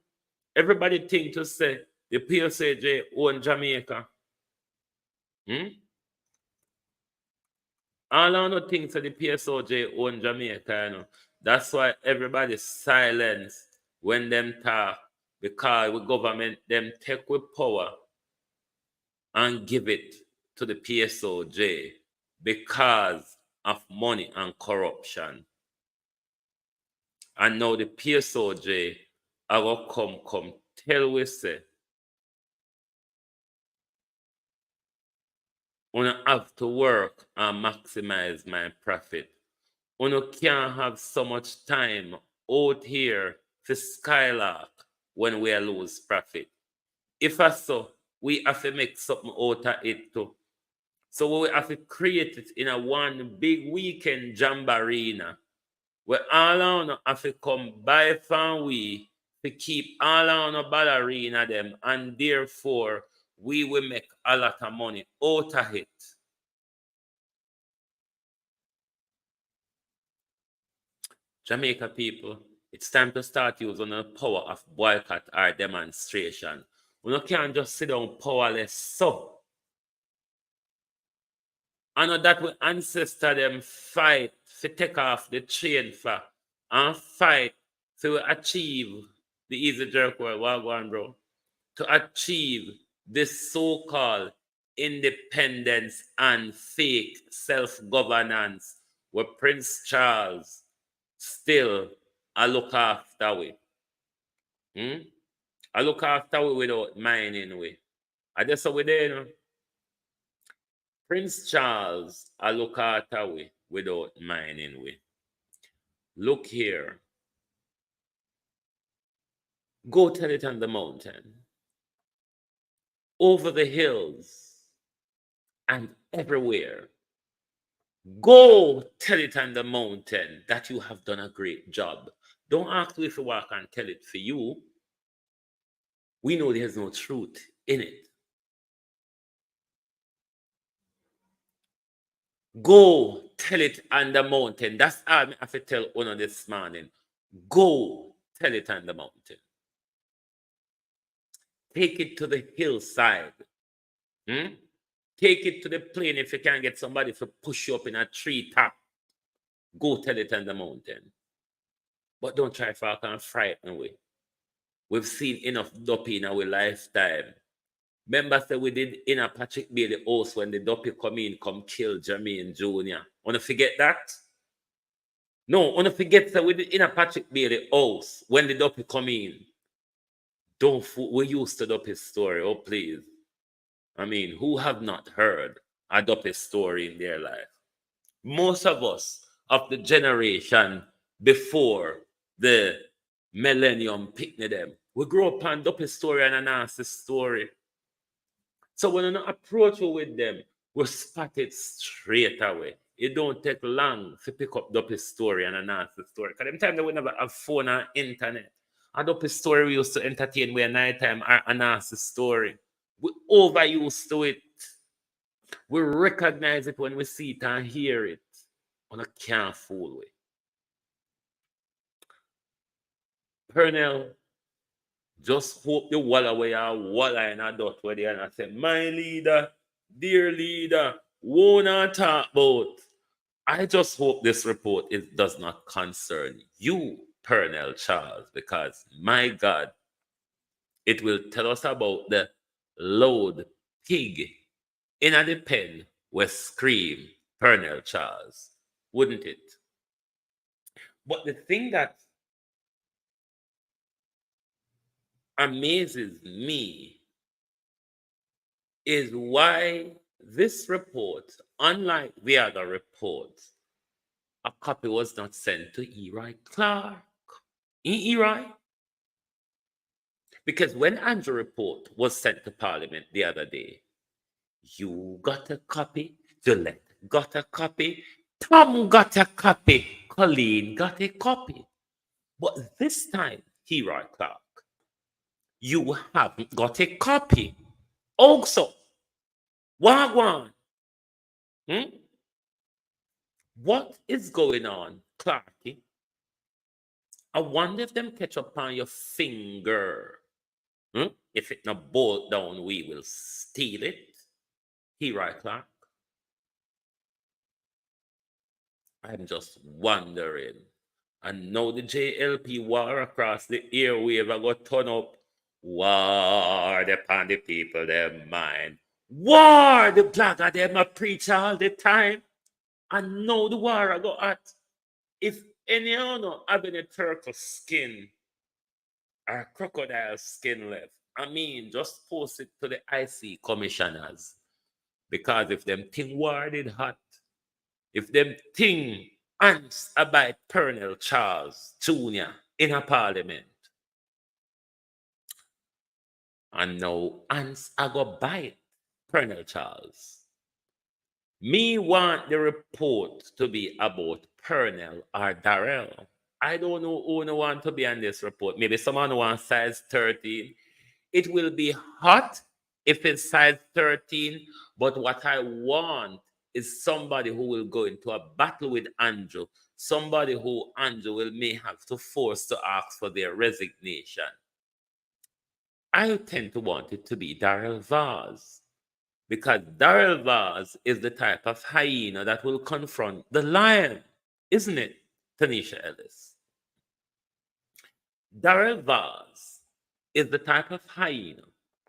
Everybody think to say the PSAJ own Jamaica. All I know things that the PSOJ own Jamaica, you know. That's why everybody's silent when them talk because the government them take with power and give it to the PSOJ because of money and corruption. And now the PSOJ are going to come tell we say, I have to work and maximize my profit. You can't have so much time out here for skylark when we lose profit. If I so, we have to make something out of it too. So we have to create it in a one big weekend jamboree where all on have to come by from we to keep all on a ballerina them, and therefore we will make a lot of money out of it. Jamaica people, it's time to start using the power of boycott or demonstration. We can't just sit down powerless so. I know that we ancestor them fight to take off the chain for and fight to achieve the easy jerk world, wagwan bro, to achieve this so-called independence and fake self-governance where Prince Charles still I look after we. I look after we without mining we. I just saw we there, you know. Prince Charles I look after we without mining we. Look here. Go tell it on the mountain, over the hills, and everywhere. Go tell it on the mountain that you have done a great job. Don't ask me if you walk and tell it for you. We know there's no truth in it. Go tell it on the mountain. That's all I have to tell Una this morning. Go tell it on the mountain. Take it to the hillside. Take it to the plain if you can't get somebody to push you up in a tree top. Go tell it on the mountain. But don't try to and frighten we. We've seen enough duppy in our lifetime. Remember say we did in a Patrick Bailey house when the duppy come kill Jermaine Jr. Wanna forget that? No, wanna forget that we did in a Patrick Bailey house when the duppy come in. Don't fool, we used to duppy story, oh please. I mean, who have not heard a duppy story in their life? Most of us of the generation before the millennium picnic them, we grow up on duppy story and a nasty story. So when you approach you with them, we spot it straight away. It don't take long to pick up duppy story and a nasty story. Because them time that we never have phone or internet. A duppy story we used to entertain with a nighttime or a nasty story. We overused to it. We recognize it when we see it and hear it. And I can't fool with. Pernell, just hope the walla way are walla in a dot where they are and say, my leader, dear leader, wanna talk about. I just hope this report does not concern you, Pernell Charles, because my God, it will tell us about the loud pig in the pen where scream Pernell Charles, wouldn't it? But the thing that amazes me is why this report, unlike the other reports, a copy was not sent to Eroy Clark. Eroy? Because when Andrew report was sent to Parliament the other day, you got a copy, Gillette got a copy, Tom got a copy, Colleen got a copy. But this time, Eroy Clark, you haven't got a copy. Also, Wagwan. What is going on, Clarky? I wonder if them catch up on your finger. If it not bolt down, we will steal it. Eroy Clark. I'm just wondering. And now the JLP war across the airwave I got turn up War upon the people, their mind. War, the blogger, them a preach all the time. And now the war I go at. If any of you have any turtle skin or crocodile skin left, I mean, just post it to the IC commissioners. Because if them thing warded hot, if them thing ants about Pernell Charles Jr. in a parliament, and now ants are go bite Pernell Charles. Me want the report to be about Pernell or Darrell. I don't know who no want to be on this report. Maybe someone wants size 13. It will be hot if it's size 13, but what I want is somebody who will go into a battle with Andrew, somebody who Andrew will may have to force to ask for their resignation. I tend to want it to be Darrell Vaz, because Darrell Vaz is the type of hyena that will confront the lion, isn't it, Tanisha Ellis? Darrell Vaz is the type of hyena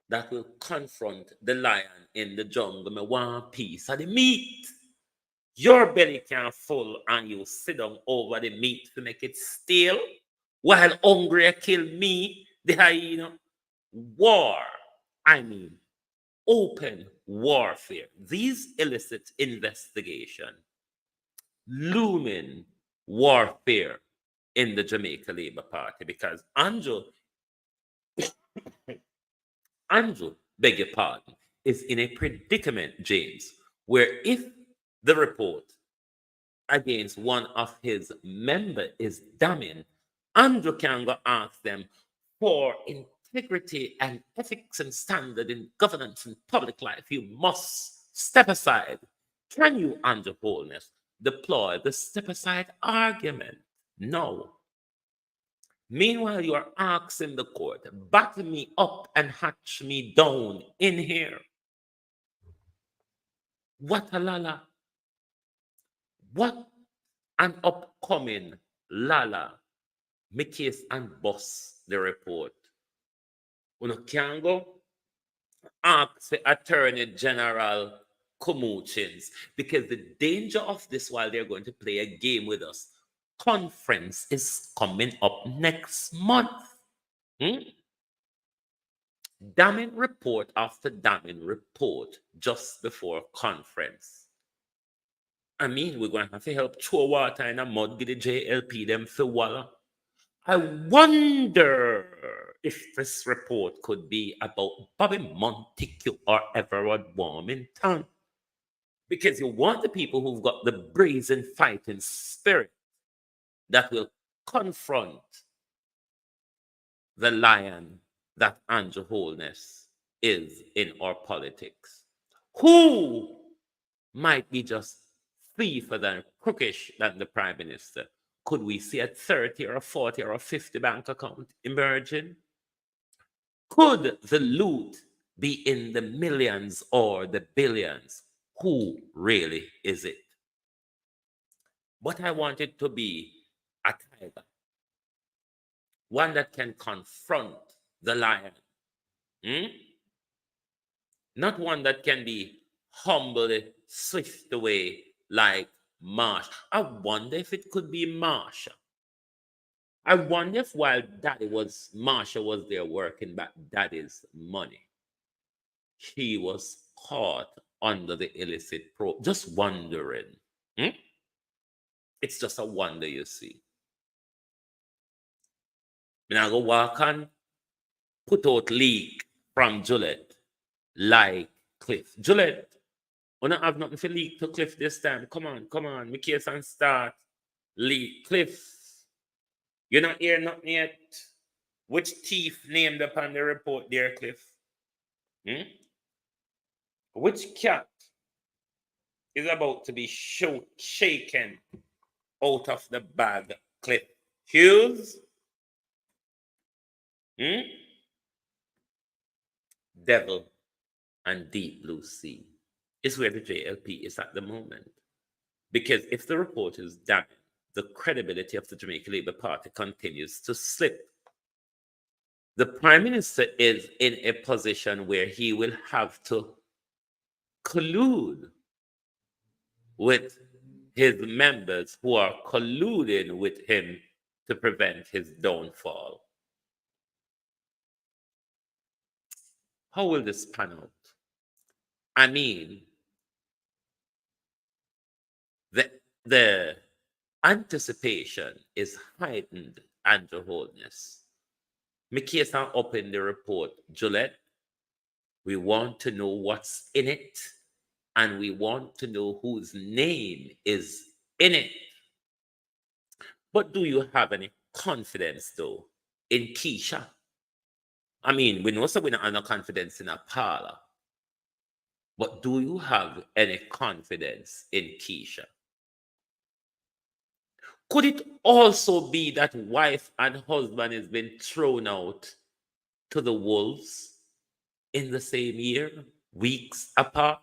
that will confront the lion in the jungle. Me want piece of the meat. Your belly can't full and you sit down over the meat to make it stale while hungry kill me, the hyena. War, I mean, open warfare. These illicit investigation, looming warfare in the Jamaica Labour Party, because Andrew, beg your pardon, is in a predicament, James, where if the report against one of his members is damning, Andrew can go ask them for integrity and ethics and standard in governance and public life. You must step aside. Can you, Andrew Holness, deploy the step aside argument? No. Meanwhile, you are asking the court, back me up and hatch me down in here. What a lala. What an upcoming lala. Me case and boss the report. You can go ask the Attorney General Kumuchins, because the danger of this, while they're going to play a game with us, conference is coming up next month. Damning report after damning report just before conference. I mean, we're going to have to help throw water in a mud, get the JLP them for water. I wonder if this report could be about Bobby Montague or Everard Warmington. Because you want the people who've got the brazen fighting spirit that will confront the lion that Andrew Holness is in our politics. Who might be just thiefer than crookish than the Prime Minister? Could we see a 30 or a 40 or a 50 bank account emerging? Could the loot be in the millions or the billions? Who really is it? But I want it to be a tiger, one that can confront the lion. Not one that can be humbly swift away like Marsh. I wonder if it could be Marsha. I wonder if while Marsha was there working back Daddy's money, he was caught under the illicit probe. Just wondering. It's just a wonder, you see. When I go walk on, put out leak from Gillette like Cliff. Gillette, we don't have nothing for leak to Cliff this time. Come on. We case and start. Leak. Cliff, you not hear nothing yet? Which thief named upon the report there, Cliff? Which cat is about to be shaken out of the bag, Cliff? Hughes? Devil and Deep Blue Sea is where the JLP is at the moment. Because if the report is damning, the credibility of the Jamaica Labour Party continues to slip. The prime minister is in a position where he will have to collude with his members who are colluding with him to prevent his downfall. How will this pan out? I mean, the anticipation is heightened, Andrew Holness. Mikasa up in the report, Gillette, we want to know what's in it, and we want to know whose name is in it. But do you have any confidence, though, in Keisha? I mean, we know so we don't have no confidence in a parlor. But do you have any confidence in Keisha? Could it also be that wife and husband has been thrown out to the wolves in the same year, weeks apart?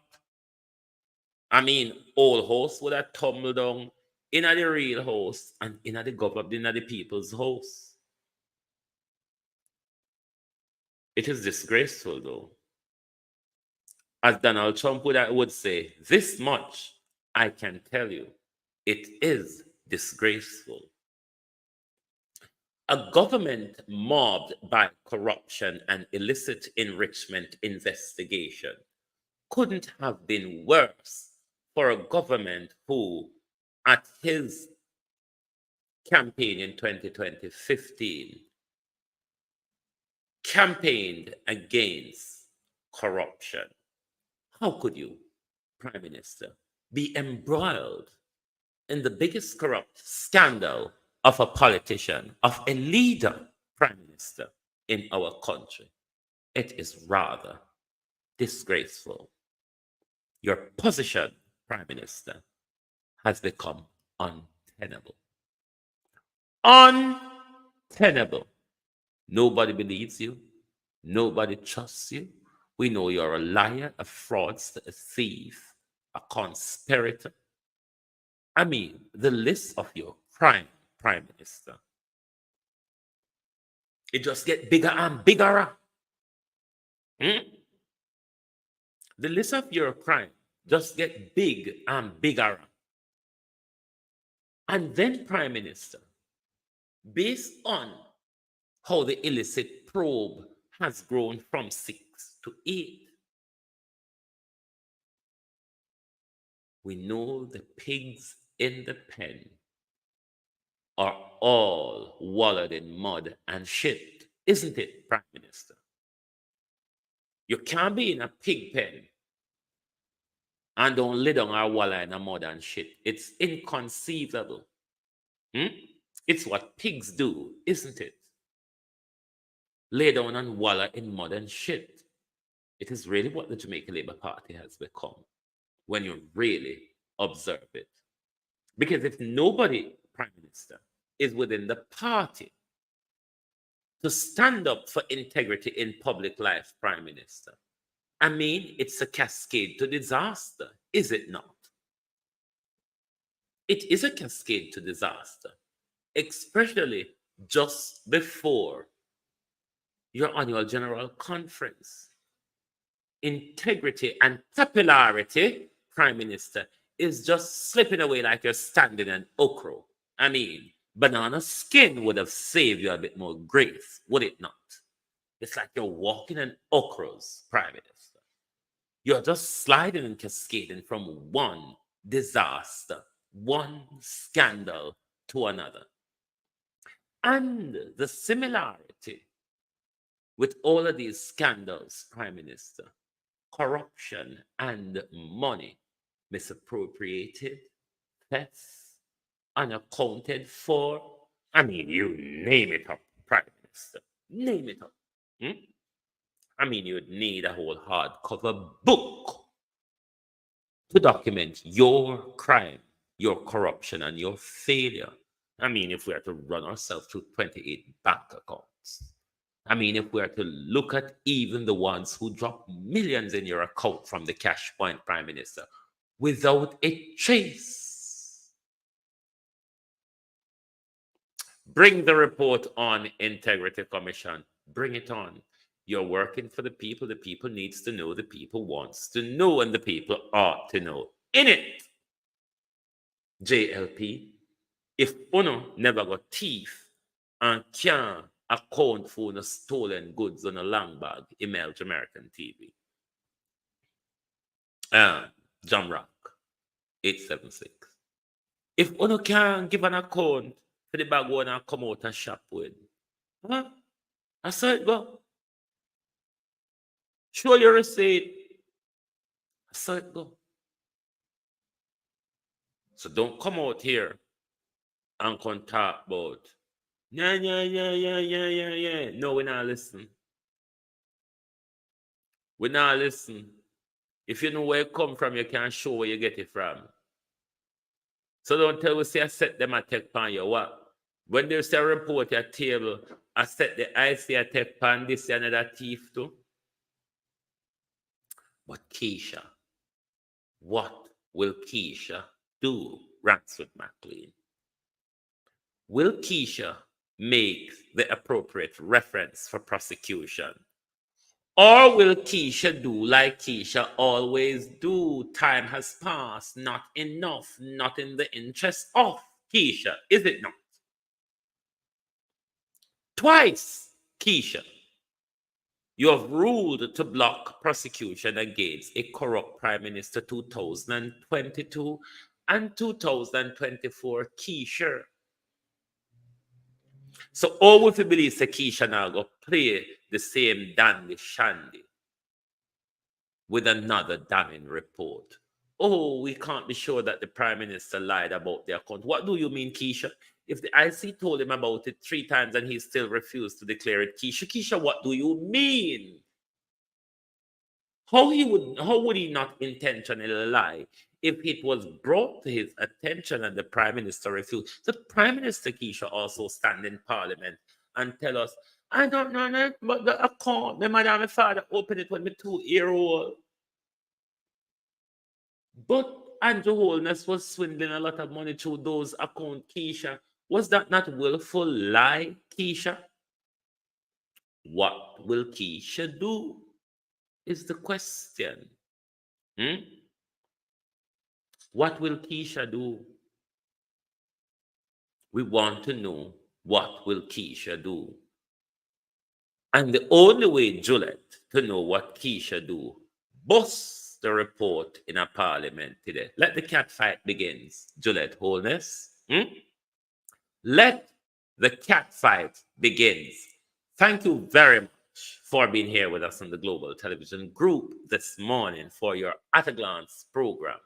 I mean, old house would have tumbled down in the real house and in the government, in the people's house. It is disgraceful, though. As Donald Trump would say, this much I can tell you, it is disgraceful. A government mobbed by corruption and illicit enrichment investigation couldn't have been worse for a government who, at his campaign in 2015, campaigned against corruption. How could you, Prime Minister, be embroiled in the biggest corrupt scandal of a politician, of a leader, Prime Minister, in our country? It is rather disgraceful. Your position, Prime Minister, has become untenable. Untenable. Nobody believes you. Nobody trusts you. We know you're a liar, a fraudster, a thief, a conspirator. I mean, the list of your crime, Prime Minister, it just gets bigger and bigger. The list of your crime just get big and bigger. And then, Prime Minister, based on how the illicit probe has grown from 6 to 8, we know the pigs in the pen are all wallowed in mud and shit, isn't it, Prime Minister? You can't be in a pig pen and don't lay down or wallow in a mud and shit. It's inconceivable. It's what pigs do, isn't it? Lay down and wallow in mud and shit. It is really what the Jamaican Labour Party has become when you really observe it. Because if nobody, Prime Minister, is within the party to stand up for integrity in public life, Prime Minister, I mean, it's a cascade to disaster, is it not? It is a cascade to disaster, especially just before your annual general conference. Integrity and capillarity, Prime Minister, is just slipping away like you're standing in okra. I mean, banana skin would have saved you a bit more grace, would it not? It's like you're walking in okras, Prime Minister. You're just sliding and cascading from one disaster, one scandal to another. And the similarity with all of these scandals, Prime Minister, corruption and money misappropriated, thefts, unaccounted for. I mean, you name it up, Prime Minister. Name it up. I mean, you would need a whole hardcover book to document your crime, your corruption, and your failure. I mean, if we are to run ourselves through 28 bank accounts. I mean, if we are to look at even the ones who drop millions in your account from the cash point, Prime Minister, without a trace. Bring the report on Integrity Commission. Bring it on. You're working for the people. The people needs to know. The people wants to know, and the people ought to know. In it, JLP, if uno never got thief and can't account for the stolen goods on a long bag, email American TV. John Rock, 876. If uno can't give an account for the bag one and come out and shop with, huh? I saw it go. Show your receipt. I saw it go. So don't come out here and come talk about, yeah. No, we're not listening. We're not listening. If you know where it come from, you can show where you get it from. So don't tell us I set them a tech pan you what? When there's a report at table, I set the IC a tech pan, this another thief too. But Keisha, what will Keisha do? Ransford McLean. Will Keisha make the appropriate reference for prosecution? Or will Keisha do like Keisha always do? Time has passed, not enough, not in the interest of Keisha, is it not? Twice, Keisha, you have ruled to block prosecution against a corrupt prime minister 2022 and 2024, Keisha. So all we believe that Keisha now go play the same dandy shandy with another damning report. Oh, we can't be sure that the prime minister lied about the account. What do you mean, Keisha? If the IC told him about it 3 times and he still refused to declare it, Keisha, what do you mean? How would he not intentionally lie if it was brought to his attention and the prime minister refused? The prime minister, Keisha, also stand in parliament and tell us, I don't know that, but the account, my mother and my father opened it when my 2-year-old. But Andrew Holness was swindling a lot of money through those accounts, Keisha. Was that not willful lie, Keisha? What will Keisha do is the question. What will Keisha do? We want to know what will Keisha do. And the only way, Juliet, to know what Keisha do, bust the report in a parliament today. Let the cat fight begins, Juliet Holness. Let the cat fight begins. Thank you very much for being here with us on the Global Television Group this morning for your At a Glance program.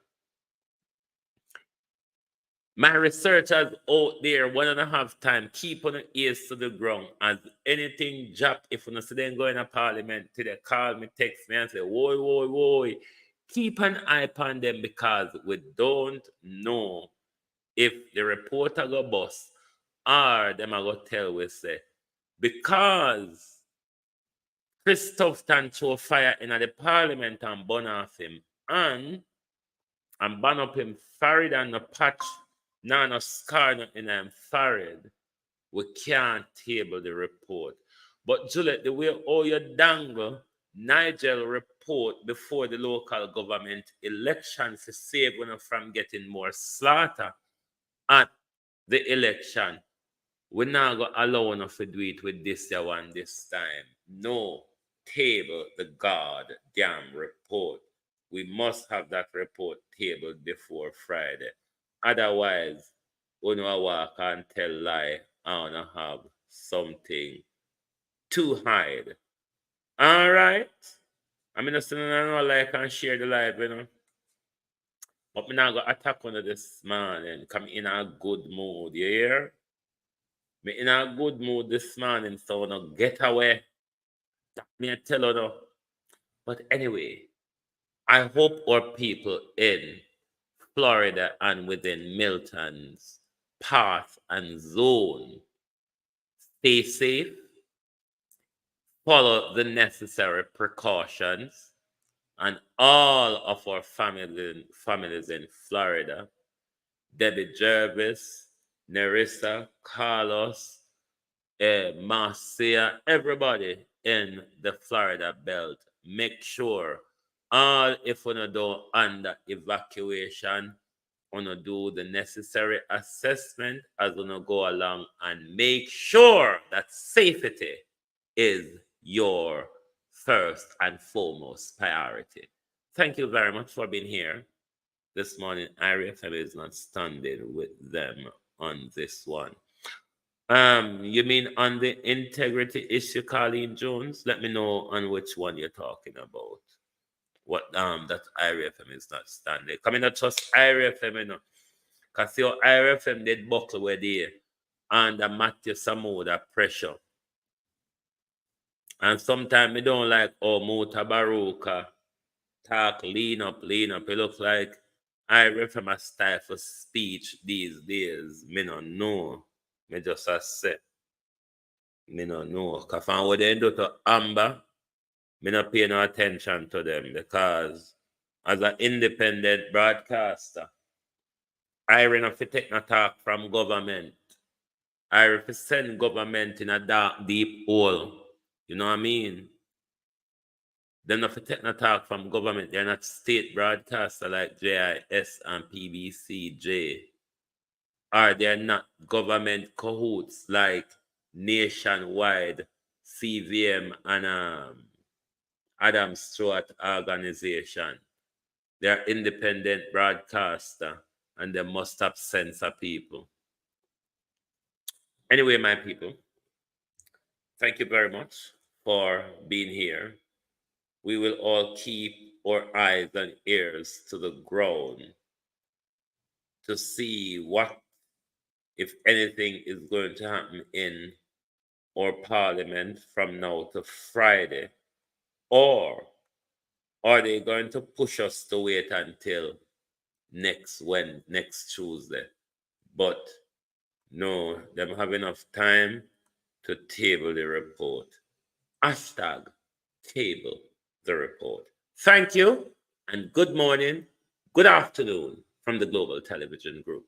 My researchers out there, 1.5 times, keep on the ears to the ground. As anything drop, if you see them going to parliament today, call me, text me and say, woi. Keep an eye on them because we don't know if the reporter go bust or them are going to tell we say, because Christophe threw fire in the parliament and burn off him and burn up him Farid and the patch. No scar in him Farid. We can't table the report. But Juliet, the way all you dangle Nigel report before the local government election to save one from getting more slaughter at the election. We're not going to allow enough to do it with this one this time. No, table the goddamn report. We must have that report tabled before Friday. Otherwise, we no walk and tell lie and have something to hide. All right? I'm not saying I know like and share the live, you know. But I'm not going to attack on this morning. Come in a good mood, you hear? Me in a good mood this morning, so no get away. That me I tell you no. But anyway, I hope our people in Florida and within Milton's path and zone stay safe, follow the necessary precautions, and all of our families in Florida, Debbie Jervis, Nerissa, Carlos, Marcia, everybody in the Florida belt, make sure all if you do under evacuation, wanna do the necessary assessment as we go along and make sure that safety is your first and foremost priority. Thank you very much for being here this morning. IRFM is not standing with them on this one. You mean on the integrity issue, Colleen Jones? Let me know on which one you're talking about. What that IRFM is not standing. Come in, not trust IRFM, you know. Cause your IRFM did buckle where they under Matthew Samoda pressure. And sometimes we don't like Mota Baruka talk lean up. It looks like IRFM a style for speech these days. Me no know. Me just a say. Me no know. Cause from what they do to Amber, me not pay no attention to them because as an independent broadcaster, I have to take no talk from government. I represent government in a dark, deep hole. You know what I mean? They have to take no talk from government. They're not state broadcaster like JIS and PBCJ. Or they're not government cahoots like Nationwide, CVM, and Adam Stewart organization. They're independent broadcaster and they must have sense of people. Anyway, my people, thank you very much for being here. We will all keep our eyes and ears to the ground to see what, if anything, is going to happen in our parliament from now to Friday. Or are they going to push us to wait until next Tuesday? But no, they have enough time to table the report. Hashtag table the report. Thank you and good morning, good afternoon from the Global Television Group.